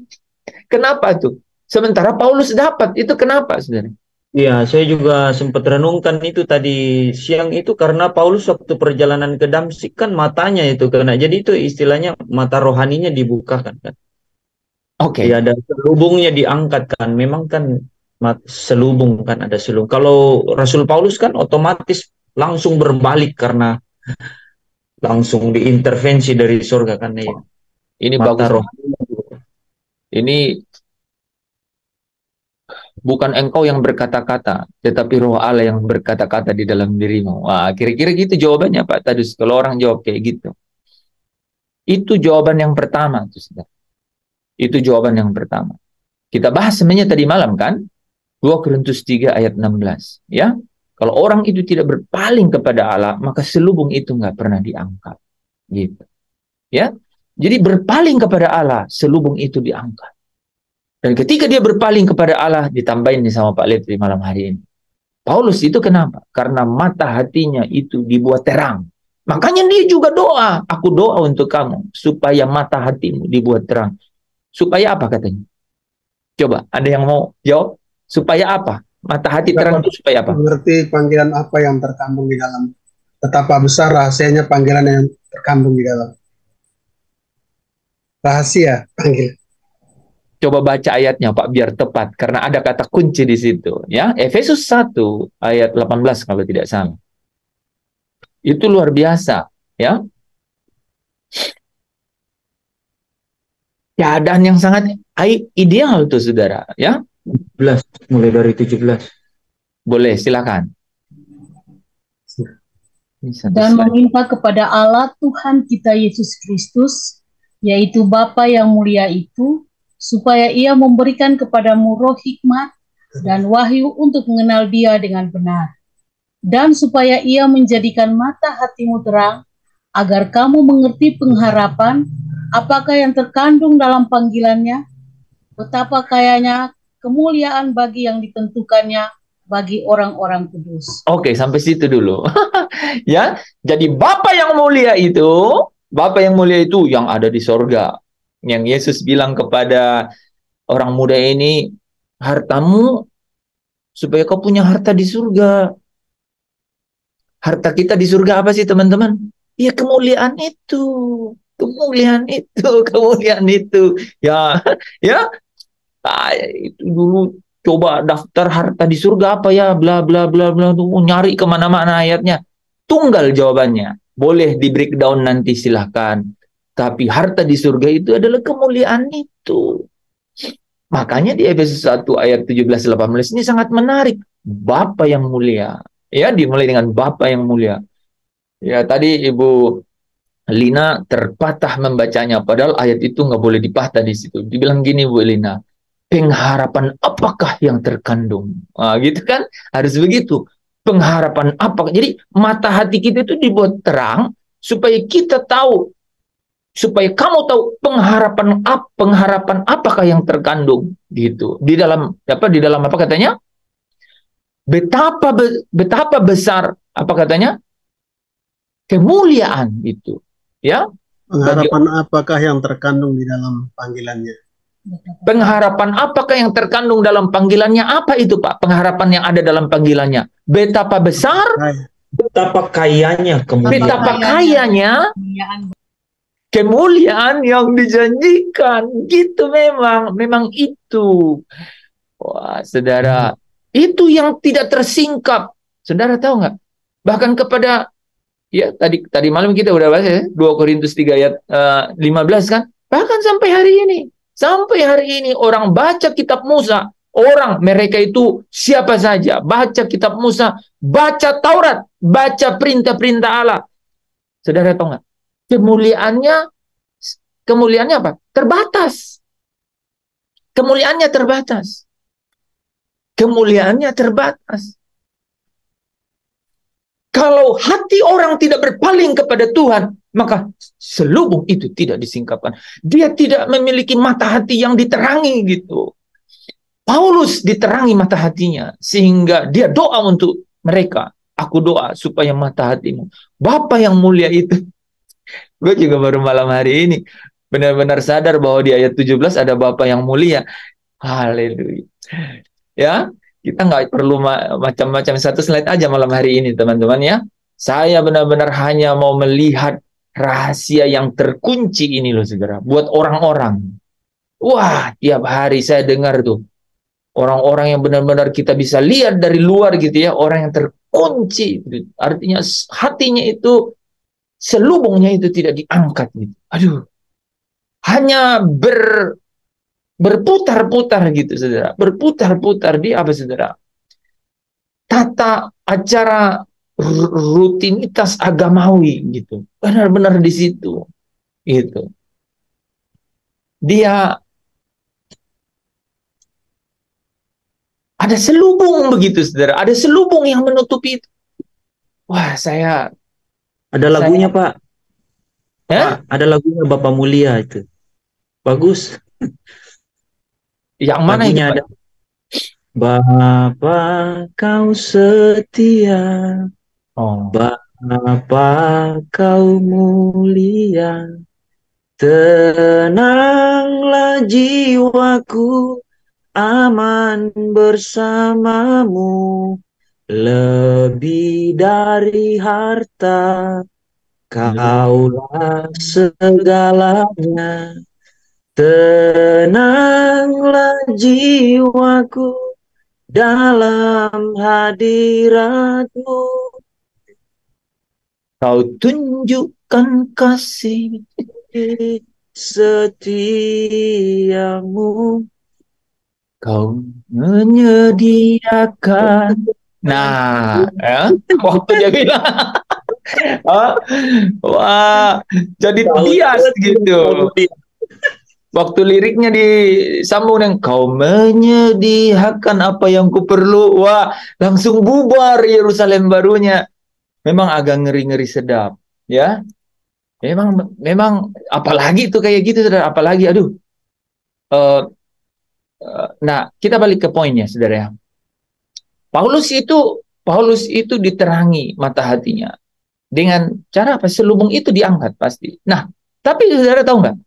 Kenapa tuh? Sementara Paulus dapat. Itu kenapa, saudara? Iya, saya juga sempat renungkan itu tadi siang itu karena Paulus waktu perjalanan ke Damsik kan matanya itu kena. Jadi itu istilahnya mata rohaninya dibukakan kan. Oke. Ya, ada selubungnya diangkat kan. Memang kan selubung kan ada selubung. Kalau Rasul Paulus kan otomatis langsung berbalik karena langsung diintervensi dari surga kan ya. Ini Mata bagus. rohaninya. Ini bukan engkau yang berkata-kata, tetapi roh Allah yang berkata-kata di dalam dirimu. Wah, kira-kira gitu jawabannya, Pak Tadus. Kalau orang jawab kayak gitu. Itu jawaban yang pertama. Itu jawaban yang pertama. Kita bahas sebenarnya tadi malam kan? 2 Korintus 3 ayat 16. Ya, kalau orang itu tidak berpaling kepada Allah, maka selubung itu nggak pernah diangkat. Gitu. Ya, jadi berpaling kepada Allah, selubung itu diangkat. Dan ketika dia berpaling kepada Allah, ditambahin nih sama Pak Letri malam hari ini. Paulus itu kenapa? Karena mata hatinya itu dibuat terang. Makanya dia juga doa. Aku doa untuk kamu, supaya mata hatimu dibuat terang. Supaya apa katanya? Coba, ada yang mau jawab? Supaya apa? Mata hati terang itu supaya apa? Mengerti panggilan apa yang terkandung di dalam. Betapa besar rahasianya panggilan yang terkandung di dalam. Rahasia panggilan. Coba baca ayatnya Pak biar tepat karena ada kata kunci di situ ya. Efesus 1 ayat 18 kalau tidak salah. Itu luar biasa ya. Keadaan yang sangat ideal tuh saudara ya. 17, mulai dari 17. Boleh silakan. Dan meminta kepada Allah Tuhan kita Yesus Kristus, yaitu Bapa yang mulia itu, supaya ia memberikan kepadamu roh hikmat dan wahyu untuk mengenal dia dengan benar. Dan supaya ia menjadikan mata hatimu terang, agar kamu mengerti pengharapan, apakah yang terkandung dalam panggilannya, betapa kayanya kemuliaan bagi yang ditentukannya bagi orang-orang kudus. Oke, sampai situ dulu. Ya, jadi Bapa yang mulia itu yang ada di sorga. Yang Yesus bilang kepada orang muda ini, hartamu supaya kau punya harta di surga. Harta kita di surga apa sih teman-teman? Ya kemuliaan itu. Kemuliaan itu. Ya, ya. Itu dulu coba daftar harta di surga apa ya, bla bla bla bla, nyari kemana-mana ayatnya. Tunggal jawabannya. Boleh di breakdown nanti silahkan. Tapi harta di surga itu adalah kemuliaan itu. Makanya di Efesus 1 ayat 17-18 ini sangat menarik. Bapa yang mulia. Ya, dimulai dengan Bapa yang mulia. Ya, tadi Ibu Lina terpatah membacanya, padahal ayat itu nggak boleh dipatah di situ. Dibilang gini Bu Lina, pengharapan apakah yang terkandung? Nah, gitu kan, harus begitu. Pengharapan apa? Jadi mata hati kita itu dibuat terang supaya kita tahu, supaya kamu tahu pengharapan apakah yang terkandung gitu. Di dalam apa katanya? Betapa besar apa katanya? Kemuliaan itu. Ya, Pengharapan apakah yang terkandung di dalam panggilannya? pengharapan apakah yang terkandung dalam panggilannya? Apa itu Pak? Pengharapan yang ada dalam panggilannya. Betapa besar, Betapa kayanya betapa kemuliaan. kayanya kemuliaan yang dijanjikan. Gitu memang itu. Wah, saudara, itu yang tidak tersingkap. Saudara tahu nggak? Bahkan kepada, ya tadi malam kita udah bahas ya, 2 Korintus 3 ayat 15 kan? Bahkan sampai hari ini orang baca kitab Musa, mereka itu siapa saja, baca kitab Musa, baca Taurat, baca perintah-perintah Allah. Saudara tahu nggak? Kemuliaannya apa? Terbatas. Kemuliaannya terbatas. Kemuliaannya terbatas. Kalau hati orang tidak berpaling kepada Tuhan, maka selubung itu tidak disingkapkan. Dia tidak memiliki mata hati yang diterangi gitu. Paulus diterangi mata hatinya, sehingga dia doa untuk mereka. Aku doa supaya mata hatimu, Bapa yang mulia itu. Gue juga baru malam hari ini benar-benar sadar bahwa di ayat 17 ada Bapa yang mulia. Haleluya. Ya, kita nggak perlu macam-macam, satu slide aja malam hari ini teman-teman ya. Saya benar-benar hanya mau melihat rahasia yang terkunci ini loh saudara. Buat orang-orang. Wah, tiap hari saya dengar tuh. Orang-orang yang benar-benar kita bisa lihat dari luar gitu ya. Orang yang terkunci. Artinya hatinya itu, selubungnya itu tidak diangkat gitu. Aduh. Hanya berputar-putar gitu saudara, berputar-putar di apa saudara, tata acara rutinitas agamawi gitu, benar-benar di situ gitu. Dia ada selubung begitu saudara, ada selubung yang menutupi itu. Wah, Ada lagunya Pak. Pak, ada lagunya Bapa Mulia itu. Bagus. Yang mana lagunya itu? Ada Bapa kau setia, Bapa kau mulia, tenanglah jiwaku, aman bersamamu, lebih dari harta, kaulah segalanya. Tenanglah jiwaku dalam hadiratmu. Kau tunjukkan kasih setiamu. Kau menyediakan. Nah, ya, waktu dia bilang, wah, jadi bias gitu. Waktu liriknya disambung dengan kau menyediakan apa yang ku perlu, wah, langsung bubar Yerusalem barunya. Memang agak ngeri-ngeri sedap, ya. Memang apalagi itu kayak gitu, saudara. Apalagi, aduh. Nah, kita balik ke poinnya, saudara. Paulus itu diterangi mata hatinya dengan cara apa? Selubung itu diangkat pasti. Nah, tapi saudara tahu nggak?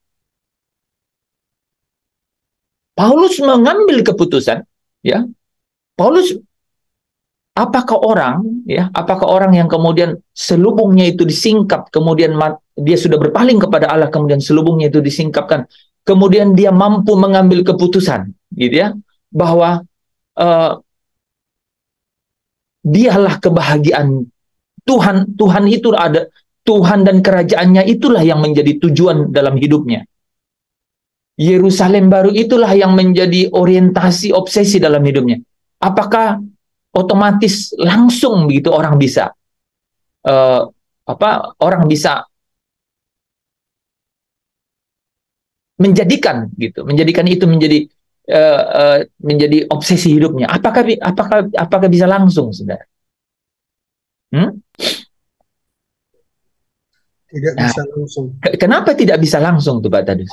Paulus mengambil keputusan, ya. Paulus apakah orang yang kemudian selubungnya itu disingkap, kemudian dia sudah berpaling kepada Allah, kemudian selubungnya itu disingkapkan, kemudian dia mampu mengambil keputusan, gitu ya, bahwa dialah kebahagiaan Tuhan. Tuhan dan kerajaannya itulah yang menjadi tujuan dalam hidupnya. Yerusalem baru itulah yang menjadi orientasi obsesi dalam hidupnya. Apakah otomatis langsung begitu orang bisa menjadikan gitu, menjadikan itu menjadi obsesi hidupnya. Apakah bisa langsung, saudara? Tidak bisa langsung. Kenapa tidak bisa langsung tuh, Pak Tadus?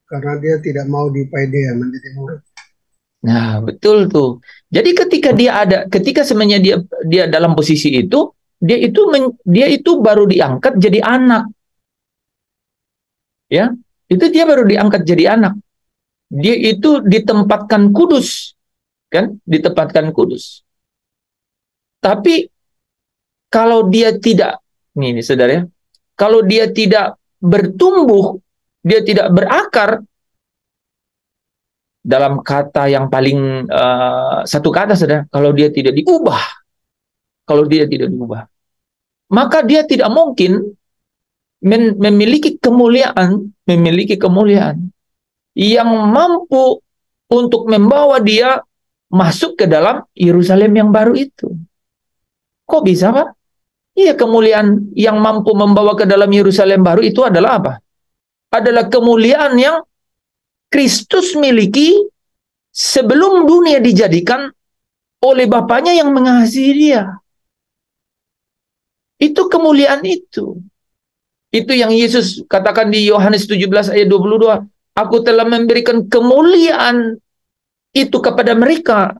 Karena dia tidak mau dipaidea menjadi murid. Nah, betul tuh. Jadi ketika sebenarnya dia dalam posisi itu, dia itu baru diangkat jadi anak. Ya, itu dia baru diangkat jadi anak. Dia itu ditempatkan kudus, kan? Ditempatkan kudus. Tapi kalau dia tidak, nih saudara ya, kalau dia tidak bertumbuh, dia tidak berakar, dalam kata yang paling satu kata, saudara, kalau dia tidak diubah, maka dia tidak mungkin memiliki kemuliaan yang mampu untuk membawa dia masuk ke dalam Yerusalem yang baru itu. Kok bisa, Pak? Iya, kemuliaan yang mampu membawa ke dalam Yerusalem baru itu adalah apa? Adalah kemuliaan yang Kristus miliki sebelum dunia dijadikan oleh Bapaknya yang mengasihi dia. Itu kemuliaan itu. Itu yang Yesus katakan di Yohanes 17 ayat 22. Aku telah memberikan kemuliaan itu kepada mereka,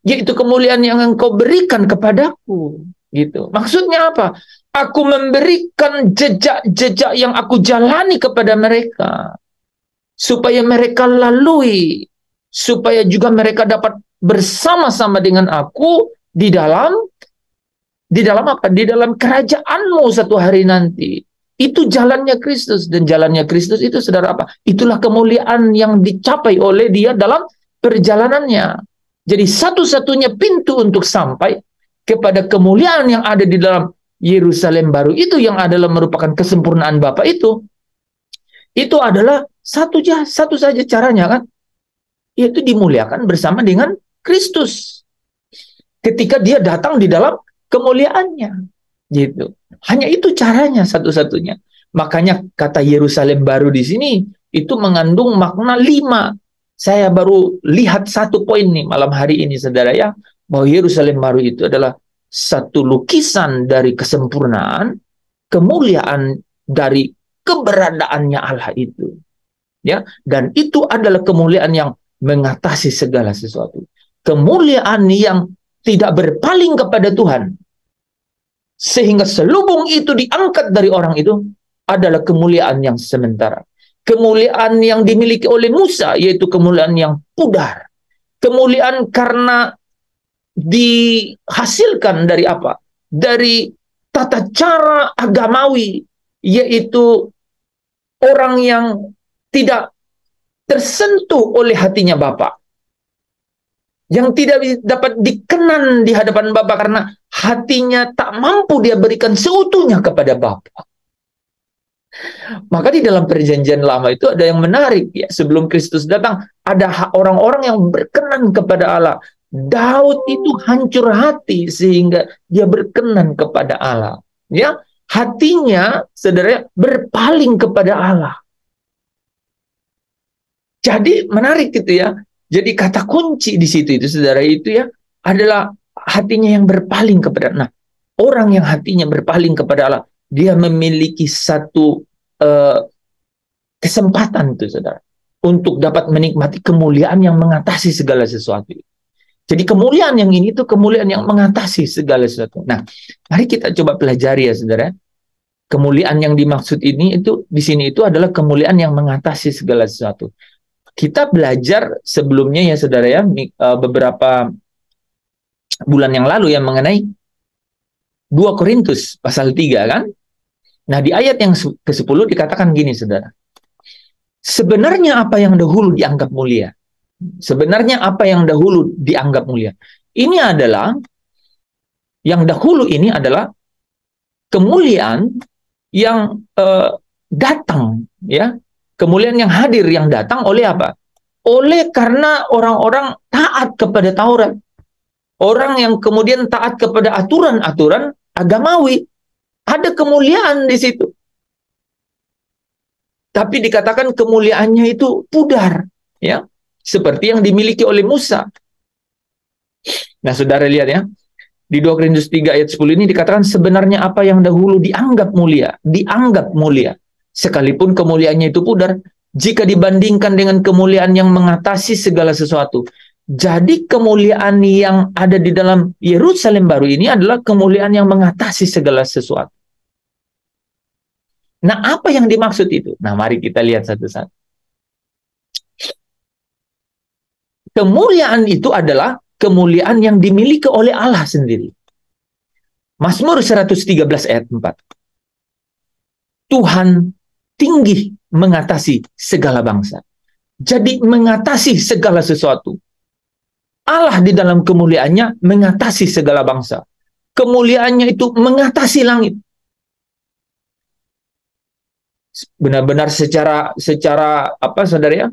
yaitu kemuliaan yang engkau berikan kepadaku. Gitu. Maksudnya apa? Aku memberikan jejak-jejak yang aku jalani kepada mereka, supaya mereka lalui, supaya juga mereka dapat bersama-sama dengan aku di dalam apa? Di dalam kerajaanmu satu hari nanti. Itu jalannya Kristus, dan jalannya Kristus itu, saudara, apa? Itulah kemuliaan yang dicapai oleh dia dalam perjalanannya. Jadi satu-satunya pintu untuk sampai kepada kemuliaan yang ada di dalam Yerusalem baru itu, yang adalah merupakan kesempurnaan Bapa itu adalah satu saja caranya, kan? Yaitu dimuliakan bersama dengan Kristus ketika dia datang di dalam kemuliaannya, gitu. Hanya itu caranya, satu-satunya. Makanya kata Yerusalem baru di sini itu mengandung makna 5. Saya baru lihat satu poin nih malam hari ini, saudara ya, bahwa Yerusalem baru itu adalah satu lukisan dari kesempurnaan, kemuliaan dari keberadaannya Allah itu. Ya, dan itu adalah kemuliaan yang mengatasi segala sesuatu. Kemuliaan yang tidak berpaling kepada Tuhan, sehingga selubung itu diangkat dari orang itu, adalah kemuliaan yang sementara. Kemuliaan yang dimiliki oleh Musa, yaitu kemuliaan yang pudar. Kemuliaan karena dihasilkan dari apa? Dari tata cara agamawi, yaitu orang yang tidak tersentuh oleh hatinya Bapa, yang tidak dapat dikenan di hadapan Bapa karena hatinya tak mampu dia berikan seutuhnya kepada Bapa. Maka di dalam perjanjian lama itu ada yang menarik, ya. Sebelum Kristus datang, ada orang-orang yang berkenan kepada Allah. Daud itu hancur hati sehingga dia berkenan kepada Allah. Ya, hatinya, saudara, berpaling kepada Allah. Jadi menarik gitu ya. Jadi kata kunci di situ itu, saudara, itu ya adalah hatinya yang berpaling kepada. Nah, orang yang hatinya berpaling kepada Allah, dia memiliki satu kesempatan tuh, saudara, untuk dapat menikmati kemuliaan yang mengatasi segala sesuatu. Jadi kemuliaan yang ini tuh kemuliaan yang mengatasi segala sesuatu. Nah, mari kita coba pelajari ya, saudara. Kemuliaan yang dimaksud ini itu di sini itu adalah kemuliaan yang mengatasi segala sesuatu. Kita belajar sebelumnya ya, saudara ya, beberapa bulan yang lalu yang mengenai 2 Korintus pasal 3, kan? Nah, di ayat yang ke-10 dikatakan gini, saudara. Sebenarnya apa yang dahulu dianggap mulia? Sebenarnya apa yang dahulu dianggap mulia? Ini adalah, yang dahulu ini adalah kemuliaan yang datang, ya. Kemuliaan yang hadir, yang datang oleh apa? Oleh karena orang-orang taat kepada Taurat. Orang yang kemudian taat kepada aturan-aturan agamawi. Ada kemuliaan di situ. tapi dikatakan kemuliaannya itu pudar, ya, seperti yang dimiliki oleh Musa. Nah, saudara lihat ya, di 2 Korintus 3 ayat 10 ini dikatakan sebenarnya apa yang dahulu dianggap mulia, sekalipun kemuliaannya itu pudar, jika dibandingkan dengan kemuliaan yang mengatasi segala sesuatu. Jadi kemuliaan yang ada di dalam Yerusalem baru ini adalah kemuliaan yang mengatasi segala sesuatu. Nah, apa yang dimaksud itu? Nah, mari kita lihat satu-satu. Kemuliaan itu adalah kemuliaan yang dimiliki oleh Allah sendiri. Mazmur 113 ayat 4. Tuhan tinggi mengatasi segala bangsa. Jadi mengatasi segala sesuatu. Allah di dalam kemuliaannya mengatasi segala bangsa. Kemuliaannya itu mengatasi langit. Benar-benar secara apa saudara ya?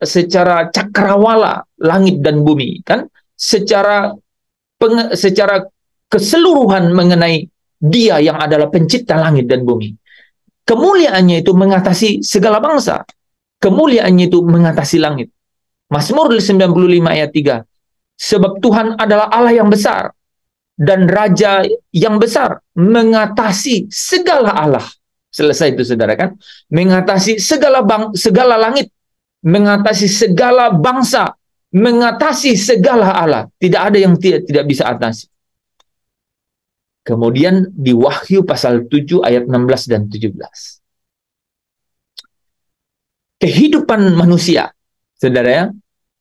Secara cakrawala langit dan bumi, kan? Secara keseluruhan mengenai Dia yang adalah pencipta langit dan bumi. Kemuliaannya itu mengatasi segala bangsa. Kemuliaannya itu mengatasi langit. Mazmur 95 ayat 3. Sebab Tuhan adalah Allah yang besar dan Raja yang besar, mengatasi segala Allah. Selesai itu saudara, kan? Mengatasi segala langit, mengatasi segala bangsa, mengatasi segala Allah. Tidak ada yang tidak bisa atasi. Kemudian di Wahyu pasal 7 ayat 16 dan 17. Kehidupan manusia, saudara ya,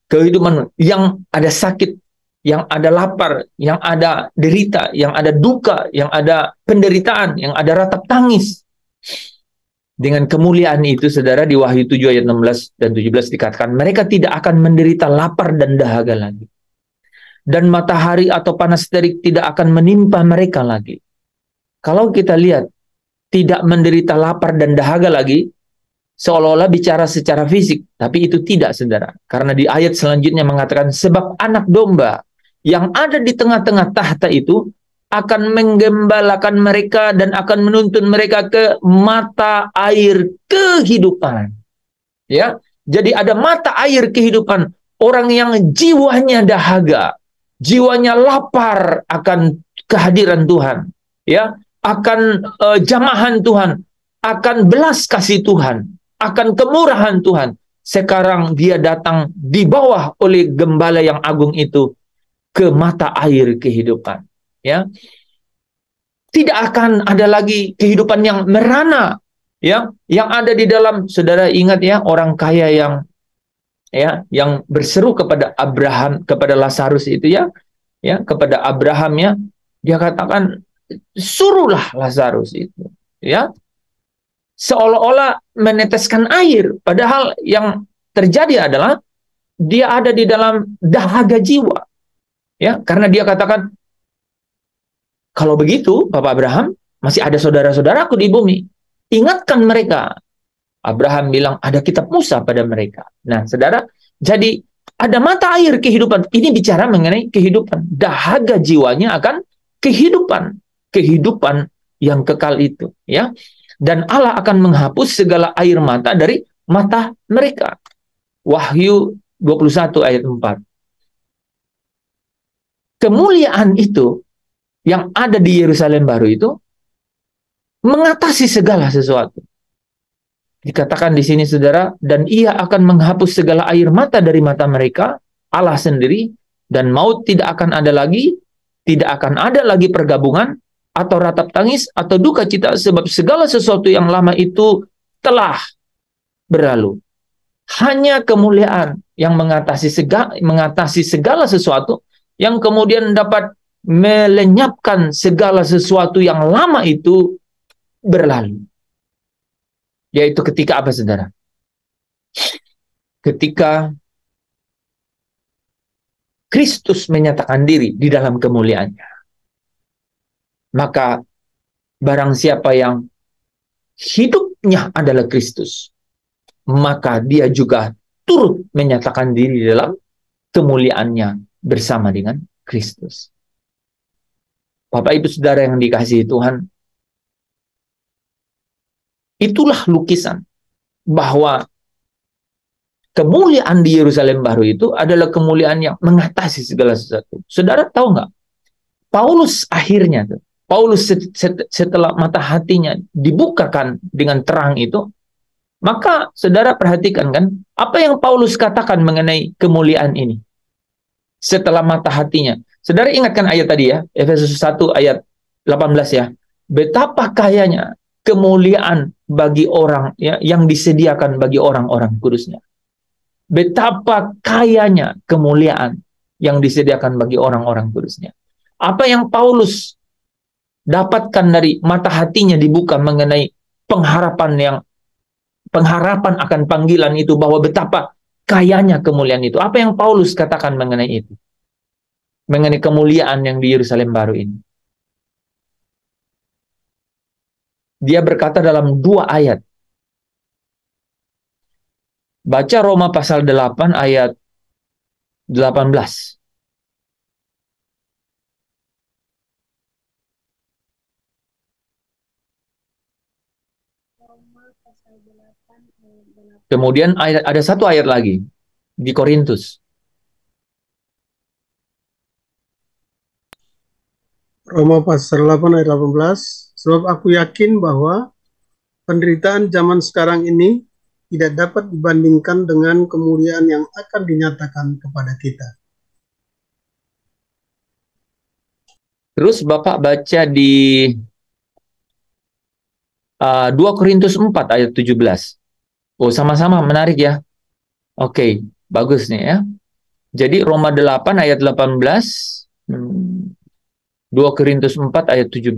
kehidupan yang ada sakit, yang ada lapar, yang ada derita, yang ada duka, yang ada penderitaan, yang ada ratap tangis. Dengan kemuliaan itu, saudara, di Wahyu 7 ayat 16 dan 17 dikatakan, mereka tidak akan menderita lapar dan dahaga lagi. Dan matahari atau panas terik tidak akan menimpa mereka lagi. Kalau kita lihat, tidak menderita lapar dan dahaga lagi, seolah-olah bicara secara fisik, tapi itu tidak, saudara. Karena di ayat selanjutnya mengatakan, sebab anak domba yang ada di tengah-tengah tahta itu akan menggembalakan mereka dan akan menuntun mereka ke mata air kehidupan. Ya, jadi ada mata air kehidupan. Orang yang jiwanya dahaga, jiwanya lapar akan kehadiran Tuhan, ya, akan jamahan Tuhan, akan belas kasih Tuhan, akan kemurahan Tuhan. Sekarang dia datang di bawah oleh gembala yang agung itu ke mata air kehidupan. Ya, tidak akan ada lagi kehidupan yang merana, ya, yang ada di dalam. Saudara ingat ya, orang kaya yang berseru kepada Abraham, kepada Lazarus itu ya, kepada Abraham ya, dia katakan suruhlah Lazarus itu, ya, seolah-olah meneteskan air, padahal yang terjadi adalah dia ada di dalam dahaga jiwa, ya, karena dia katakan, kalau begitu, Bapak Abraham, masih ada saudara-saudaraku di bumi. Ingatkan mereka. Abraham bilang, ada kitab Musa pada mereka. Nah, saudara, jadi ada mata air kehidupan. Ini bicara mengenai kehidupan. Dahaga jiwanya akan kehidupan. Kehidupan yang kekal itu. Ya. Dan Allah akan menghapus segala air mata dari mata mereka. Wahyu 21 ayat 4. Kemuliaan itu yang ada di Yerusalem baru itu mengatasi segala sesuatu. Dikatakan di sini, saudara, dan Ia akan menghapus segala air mata dari mata mereka, Allah sendiri, dan maut tidak akan ada lagi, tidak akan ada lagi pergabungan atau ratap tangis atau duka cita, sebab segala sesuatu yang lama itu telah berlalu. Hanya kemuliaan yang mengatasi segala sesuatu, yang kemudian dapat melenyapkan segala sesuatu yang lama itu berlalu. Yaitu ketika apa, saudara? Ketika Kristus menyatakan diri di dalam kemuliaannya. Maka barang siapa yang hidupnya adalah Kristus, maka dia juga turut menyatakan diri dalam kemuliaannya bersama dengan Kristus. Bapak Ibu Saudara yang dikasihi Tuhan, itulah lukisan bahwa kemuliaan di Yerusalem baru itu adalah kemuliaan yang mengatasi segala sesuatu. Saudara tahu nggak? Paulus akhirnya, Paulus setelah mata hatinya dibukakan dengan terang itu, maka saudara perhatikan kan, apa yang Paulus katakan mengenai kemuliaan ini setelah mata hatinya. Saudara ingatkan ayat tadi ya, Efesus 1 ayat 18 ya. Betapa kayanya kemuliaan bagi orang ya, yang disediakan bagi orang-orang kudusnya. Betapa kayanya kemuliaan yang disediakan bagi orang-orang kudusnya. Apa yang Paulus dapatkan dari mata hatinya dibuka mengenai pengharapan akan panggilan itu, bahwa betapa kayanya kemuliaan itu. Apa yang Paulus katakan mengenai itu? Mengenai kemuliaan yang di Yerusalem baru ini. Dia berkata dalam 2 ayat. Baca Roma pasal 8 ayat 18. Kemudian ada satu ayat lagi di Korintus. Roma pasal 8 ayat 18. Sebab aku yakin bahwa penderitaan zaman sekarang ini tidak dapat dibandingkan dengan kemuliaan yang akan dinyatakan kepada kita. Terus Bapak baca di 2 Korintus 4 ayat 17. Oh, sama-sama menarik ya. Oke, bagus nih ya. Jadi Roma 8 ayat 18, 2 Korintus 4 ayat 17.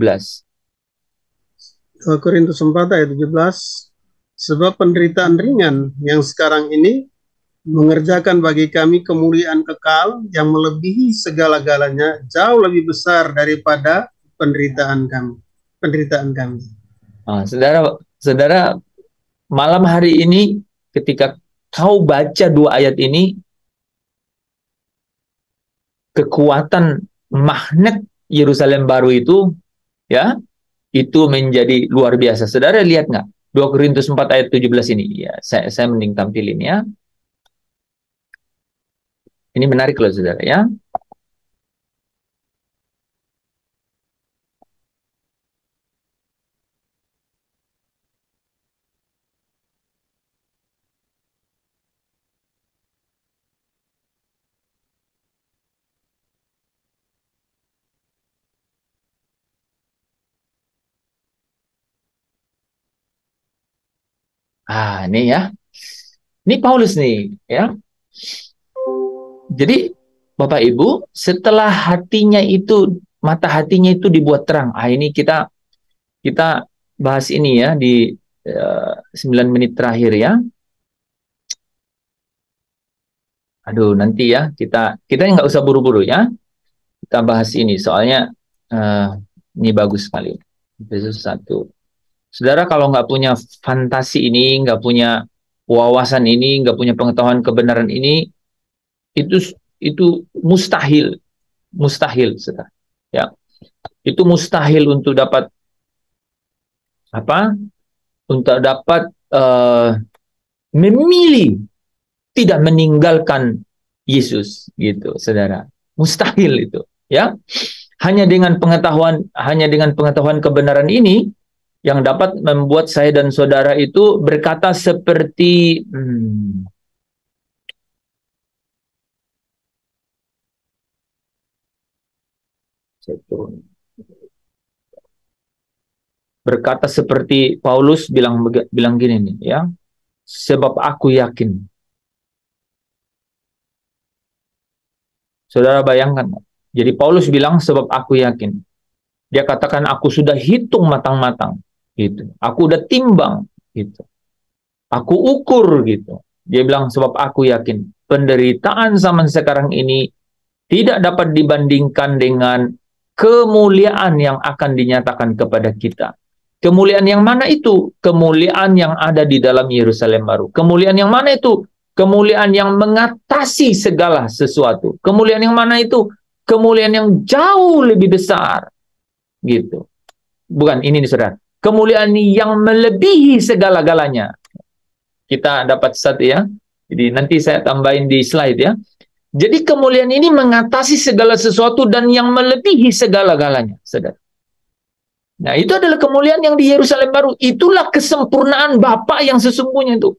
2 Korintus 4 ayat 17. Sebab penderitaan ringan yang sekarang ini mengerjakan bagi kami kemuliaan kekal yang melebihi segala-galanya, jauh lebih besar daripada penderitaan kami. Nah, saudara, malam hari ini ketika kau baca 2 ayat ini, kekuatan magnet Yerusalem baru itu ya, itu menjadi luar biasa. Saudara lihat nggak? 2 Korintus 4 ayat 17 ini. Ya, saya mending tampilin ya. Ini menarik loh saudara ya. Ini ya. Ini Paulus nih ya. Jadi Bapak Ibu, setelah mata hatinya itu dibuat terang. Ini kita bahas ini ya di 9 menit terakhir ya. Aduh, nanti ya kita nggak usah buru-buru ya. Kita bahas ini soalnya ini bagus sekali. Efesus 1. Saudara kalau nggak punya fantasi ini, nggak punya wawasan ini, nggak punya pengetahuan kebenaran ini, itu mustahil, saudara. Ya, itu mustahil untuk dapat memilih tidak meninggalkan Yesus, gitu, saudara. Mustahil itu, ya. Hanya dengan pengetahuan kebenaran ini yang dapat membuat saya dan saudara itu berkata seperti berkata seperti Paulus bilang gini nih ya, sebab aku yakin. Saudara bayangkan, jadi Paulus bilang sebab aku yakin. Dia katakan aku sudah hitung matang-matang gitu. Aku udah timbang gitu. Aku ukur gitu. Dia bilang sebab aku yakin penderitaan zaman sekarang ini tidak dapat dibandingkan dengan kemuliaan yang akan dinyatakan kepada kita. Kemuliaan yang mana itu? Kemuliaan yang ada di dalam Yerusalem baru. Kemuliaan yang mana itu? Kemuliaan yang mengatasi segala sesuatu. Kemuliaan yang mana itu? Kemuliaan yang jauh lebih besar. Gitu. Bukan, ini nih saudara. kemuliaan yang melebihi segala-galanya. Kita dapat satu ya. Jadi nanti saya tambahin di slide ya. Jadi kemuliaan ini mengatasi segala sesuatu dan yang melebihi segala-galanya, saudara. Nah, itu adalah kemuliaan yang di Yerusalem baru. Itulah kesempurnaan Bapa yang sesungguhnya itu.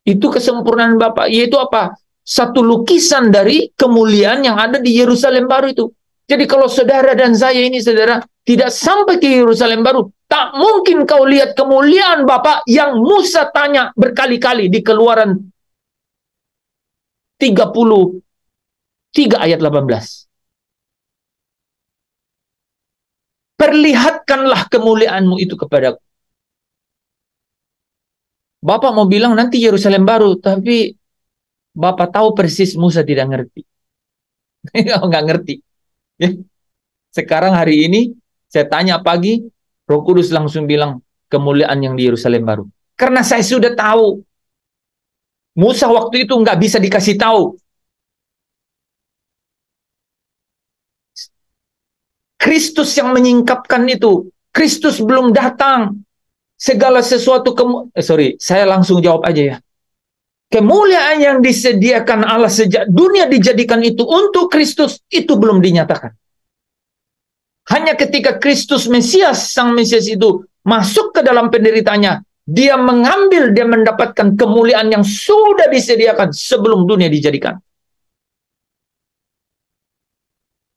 Itu kesempurnaan Bapa, yaitu apa? Satu lukisan dari kemuliaan yang ada di Yerusalem baru itu. Jadi kalau saudara dan saya ini, saudara, tidak sampai ke Yerusalem baru, tak mungkin kau lihat kemuliaan Bapa yang Musa tanya berkali-kali di Keluaran 33 ayat 18. Perlihatkanlah kemuliaanmu itu kepadaku. Bapak mau bilang nanti Yerusalem baru, tapi Bapak tahu persis Musa tidak ngerti. Nggak ngerti. Ya. Sekarang hari ini, saya tanya pagi, Roh Kudus langsung bilang kemuliaan yang di Yerusalem baru. Karena saya sudah tahu. Musa waktu itu nggak bisa dikasih tahu. Kristus yang menyingkapkan itu. Kristus belum datang. Segala sesuatu saya langsung jawab aja ya. Kemuliaan yang disediakan Allah sejak dunia dijadikan itu untuk Kristus, itu belum dinyatakan. Hanya ketika Kristus Mesias, Sang Mesias itu masuk ke dalam penderitaannya, dia mendapatkan kemuliaan yang sudah disediakan sebelum dunia dijadikan.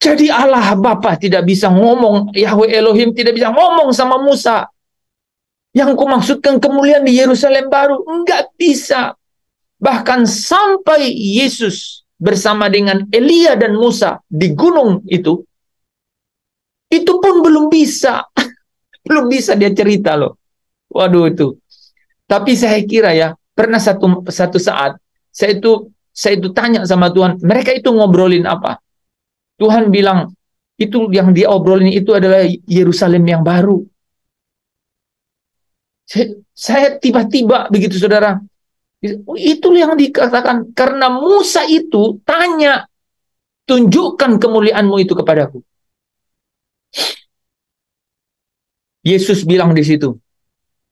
Jadi Allah Bapa tidak bisa ngomong, Yahweh Elohim tidak bisa ngomong sama Musa. Yang kumaksudkan kemuliaan di Yerusalem baru, enggak bisa. Bahkan sampai Yesus bersama dengan Elia dan Musa di gunung itu pun belum bisa. Belum bisa dia cerita loh. Waduh itu. Tapi saya kira ya, pernah satu saat, saya itu tanya sama Tuhan, mereka itu ngobrolin apa? Tuhan bilang, itu yang dia obrolin itu adalah Yerusalem yang baru. Saya tiba-tiba begitu saudara, itu yang dikatakan, karena Musa itu tanya, tunjukkan kemuliaanmu itu kepadaku. Yesus bilang di situ,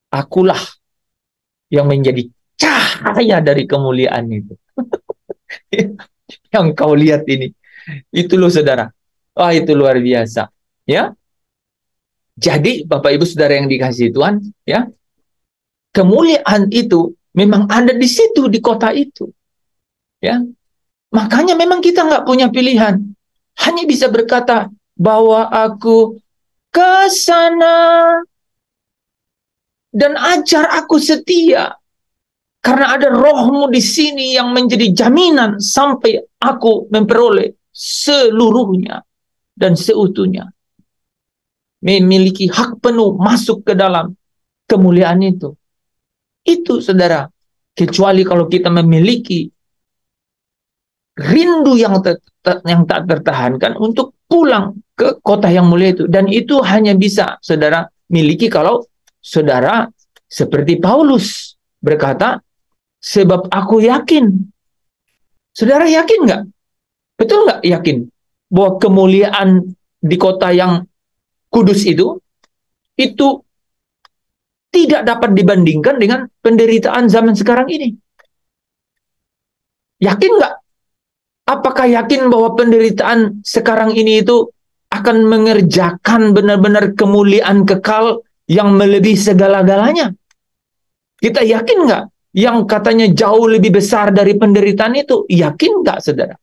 akulah yang menjadi cahaya dari kemuliaan itu. Yang kau lihat ini. Itu loh saudara. Wah, itu luar biasa. Ya. Jadi Bapak Ibu Saudara yang dikasihi Tuhan, ya. Kemuliaan itu memang ada di situ, di kota itu. Ya. Makanya memang kita nggak punya pilihan. Hanya bisa berkata, bawa aku ke sana dan ajar aku setia. Karena ada rohmu di sini yang menjadi jaminan sampai aku memperoleh seluruhnya dan seutuhnya. Memiliki hak penuh masuk ke dalam kemuliaan itu. Itu saudara, kecuali kalau kita memiliki rindu yang tak tertahankan untuk pulang ke kota yang mulia itu. Dan itu hanya bisa saudara miliki kalau saudara seperti Paulus berkata, sebab aku yakin. Saudara yakin nggak? Betul nggak yakin bahwa kemuliaan di kota yang kudus itu tidak dapat dibandingkan dengan penderitaan zaman sekarang ini? Yakin nggak? Apakah yakin bahwa penderitaan sekarang ini itu akan mengerjakan benar-benar kemuliaan kekal yang melebihi segala-galanya? Kita yakin nggak? Yang katanya jauh lebih besar dari penderitaan itu, yakin nggak saudara?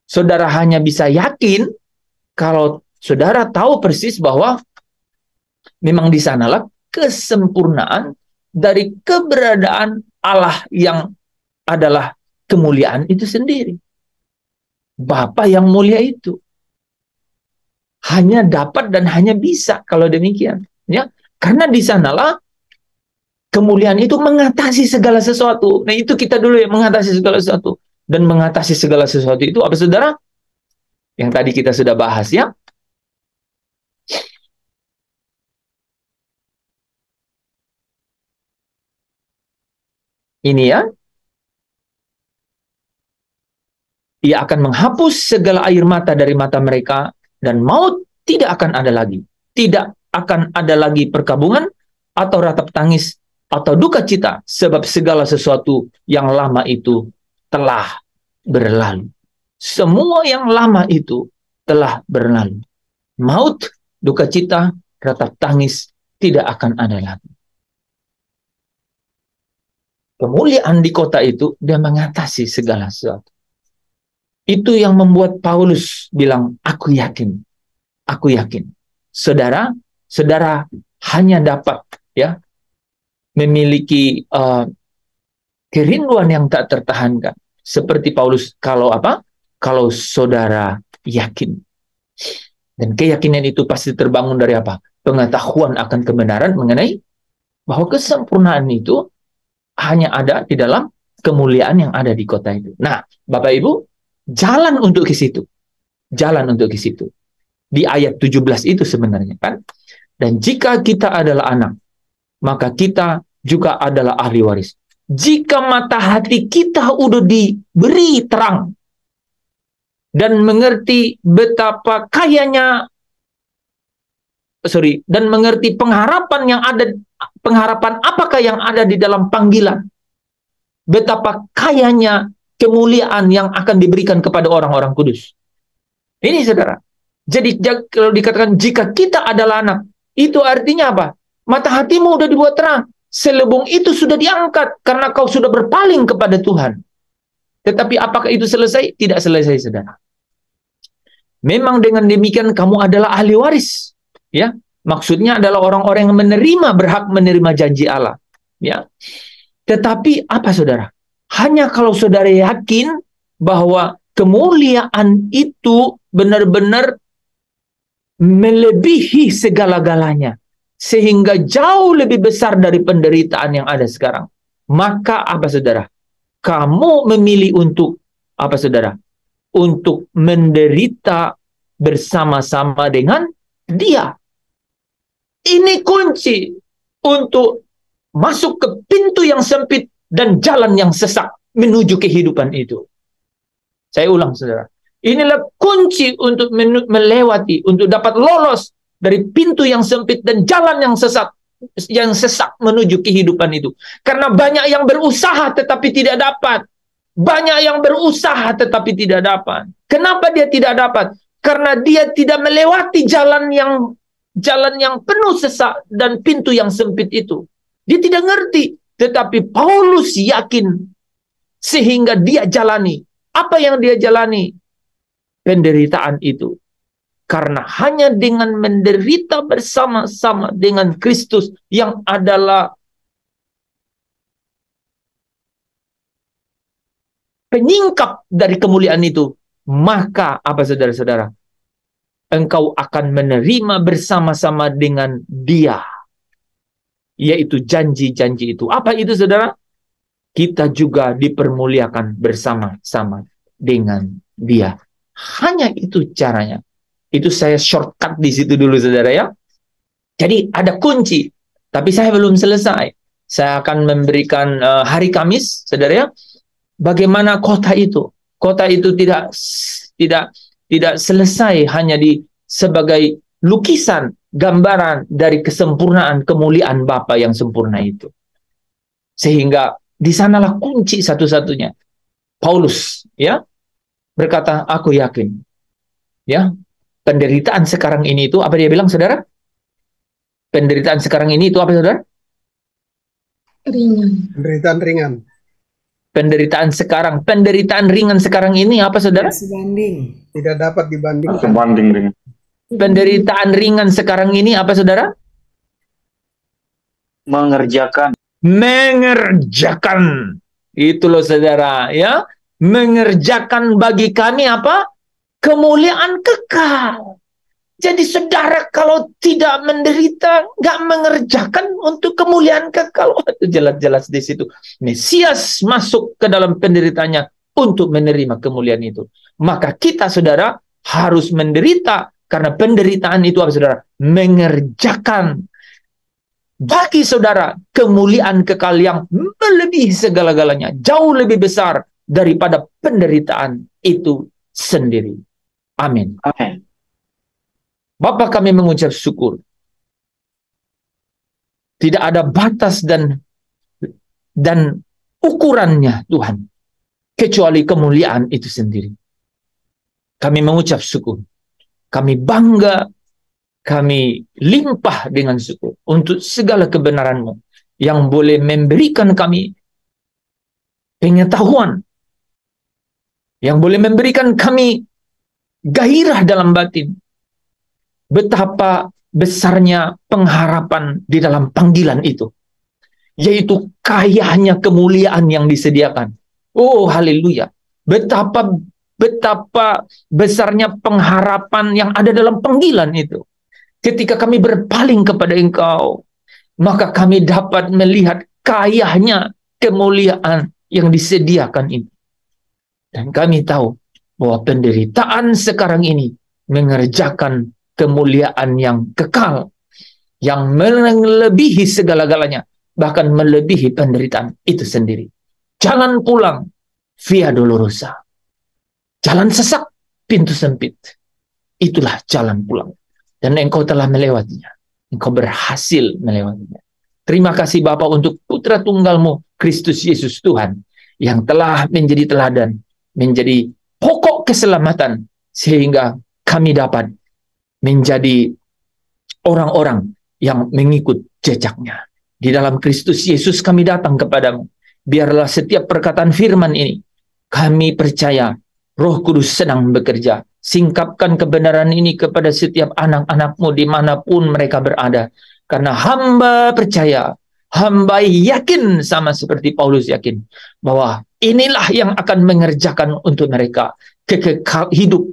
Saudara hanya bisa yakin kalau saudara tahu persis bahwa memang di sanalah kesempurnaan dari keberadaan Allah yang adalah kemuliaan itu sendiri. Bapa yang mulia itu hanya dapat dan hanya bisa kalau demikian, ya. Karena di sanalah kemuliaan itu mengatasi segala sesuatu. Nah, itu kita dulu ya, mengatasi segala sesuatu. Dan mengatasi segala sesuatu itu apa saudara? Yang tadi kita sudah bahas ya. Ini ya. Ia akan menghapus segala air mata dari mata mereka, dan maut tidak akan ada lagi. Tidak akan ada lagi perkabungan atau ratap tangis, atau duka cita, sebab segala sesuatu yang lama itu telah berlalu. Semua yang lama itu telah berlalu. Maut, duka cita, ratap tangis tidak akan ada lagi. Kemuliaan di kota itu, dia mengatasi segala sesuatu. Itu yang membuat Paulus bilang, aku yakin. Aku yakin. Saudara hanya dapat ya memiliki kerinduan yang tak tertahankan. Seperti Paulus, kalau saudara yakin. Dan keyakinan itu pasti terbangun dari apa? Pengetahuan akan kebenaran mengenai bahwa kesempurnaan itu hanya ada di dalam kemuliaan yang ada di kota itu. Nah, Bapak Ibu, jalan untuk ke situ. Jalan untuk ke situ. Di ayat 17 itu sebenarnya kan. Dan jika kita adalah anak, maka kita juga adalah ahli waris. Jika mata hati kita udah diberi terang dan mengerti betapa kayanya, dan mengerti pengharapan apakah yang ada di dalam panggilan, betapa kayanya kemuliaan yang akan diberikan kepada orang-orang kudus. Ini saudara. Jadi kalau dikatakan jika kita adalah anak, itu artinya apa? Mata hatimu udah dibuat terang. Selubung itu sudah diangkat karena kau sudah berpaling kepada Tuhan. Tetapi apakah itu selesai? Tidak selesai, saudara. Memang dengan demikian kamu adalah ahli waris. Ya, maksudnya adalah orang-orang yang berhak menerima janji Allah. Ya. Tetapi apa, saudara? Hanya kalau saudara yakin bahwa kemuliaan itu benar-benar melebihi segala-galanya, sehingga jauh lebih besar dari penderitaan yang ada sekarang. Maka apa, saudara? Kamu memilih untuk apa, saudara? Untuk menderita bersama-sama dengan Dia. Ini kunci untuk masuk ke pintu yang sempit dan jalan yang sesak menuju kehidupan itu. Saya ulang, saudara. Inilah kunci untuk melewati, untuk dapat lolos dari pintu yang sempit dan jalan yang sesak menuju kehidupan itu. Karena banyak yang berusaha tetapi tidak dapat. Banyak yang berusaha tetapi tidak dapat. Kenapa dia tidak dapat? Karena dia tidak melewati jalan yang penuh sesak dan pintu yang sempit itu. Dia tidak ngerti. Tetapi Paulus yakin sehingga dia jalani. Apa yang dia jalani? Penderitaan itu. Karena hanya dengan menderita bersama-sama dengan Kristus yang adalah penyingkap dari kemuliaan itu, maka apa, saudara-saudara? Engkau akan menerima bersama-sama dengan Dia, yaitu janji-janji itu. Apa itu, saudara? Kita juga dipermuliakan bersama-sama dengan Dia. Hanya itu caranya. Itu saya shortcut di situ dulu, saudara ya. Jadi ada kunci, tapi saya belum selesai. Saya akan memberikan hari Kamis, saudara ya. Bagaimana kota itu? Kota itu tidak selesai hanya sebagai lukisan, gambaran dari kesempurnaan kemuliaan Bapa yang sempurna itu. Sehingga di sanalah kunci satu-satunya. Paulus ya berkata, aku yakin ya, penderitaan sekarang ini itu apa dia bilang, saudara? Penderitaan sekarang ini itu apa, saudara? Ringan. Penderitaan ringan. Penderitaan ringan sekarang ini apa, saudara? Sebanding. Tidak dapat dibandingkan. Sebanding dengan Penderitaan ringan sekarang ini apa, saudara? mengerjakan. Itu loh, saudara ya. Mengerjakan bagi kami apa? Kemuliaan kekal. Jadi saudara kalau tidak menderita, nggak mengerjakan untuk kemuliaan kekal. Itu jelas-jelas di situ. Mesias masuk ke dalam penderitaannya untuk menerima kemuliaan itu. Maka kita, saudara, harus menderita. Karena penderitaan itu apa, saudara? Mengerjakan bagi saudara kemuliaan kekal yang melebihi segala-galanya. Jauh lebih besar daripada penderitaan itu sendiri. Amin. Amin. Bapa, kami mengucap syukur Tidak ada batas dan ukurannya Tuhan, kecuali kemuliaan itu sendiri. Kami mengucap syukur, kami bangga, kami limpah dengan syukur untuk segala kebenaran-Mu yang boleh memberikan kami pengetahuan, yang boleh memberikan kami gairah dalam batin. Betapa besarnya pengharapan di dalam panggilan itu, yaitu kayanya kemuliaan yang disediakan. Oh, haleluya. Betapa besarnya pengharapan yang ada dalam panggilan itu. Ketika kami berpaling kepada Engkau, maka kami dapat melihat kayanya kemuliaan yang disediakan ini. Dan kami tahu bahwa penderitaan sekarang ini mengerjakan kemuliaan yang kekal, yang melebihi segala-galanya, bahkan melebihi penderitaan itu sendiri. Jalan pulang via dolorosa, jalan sesak, pintu sempit, itulah jalan pulang. Dan Engkau telah melewatinya, Engkau berhasil melewatinya. Terima kasih Bapa untuk Putra Tunggal-Mu, Kristus Yesus Tuhan, yang telah menjadi teladan, menjadi pokok keselamatan, sehingga kami dapat menjadi orang-orang yang mengikut jejaknya. Di dalam Kristus Yesus kami datang kepadamu. Biarlah setiap perkataan firman ini, kami percaya Roh Kudus sedang bekerja. Singkapkan kebenaran ini kepada setiap anak-anak-Mu dimanapun mereka berada. Karena hamba percaya, hamba yakin sama seperti Paulus yakin, bahwa inilah yang akan mengerjakan untuk mereka hidup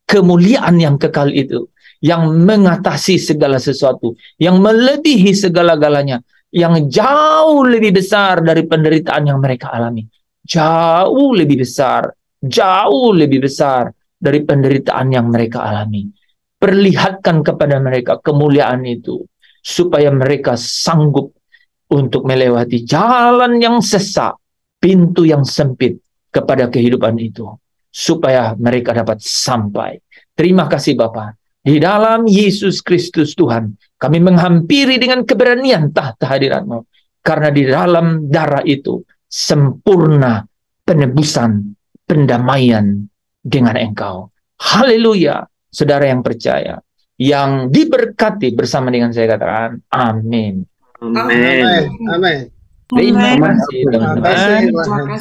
kemuliaan yang kekal itu, yang mengatasi segala sesuatu, yang melebihi segala-galanya, yang jauh lebih besar dari penderitaan yang mereka alami. Jauh lebih besar dari penderitaan yang mereka alami. Perlihatkan kepada mereka kemuliaan itu, supaya mereka sanggup untuk melewati jalan yang sesak, pintu yang sempit kepada kehidupan itu, supaya mereka dapat sampai. Terima kasih Bapa. Di dalam Yesus Kristus Tuhan, kami menghampiri dengan keberanian tahta hadirat-Mu, karena di dalam darah itu sempurna penebusan, pendamaian dengan Engkau. Haleluya. Saudara yang percaya, yang diberkati bersama dengan saya katakan amin. Amin. Amin. Terima kasih teman-teman. Terima kasih.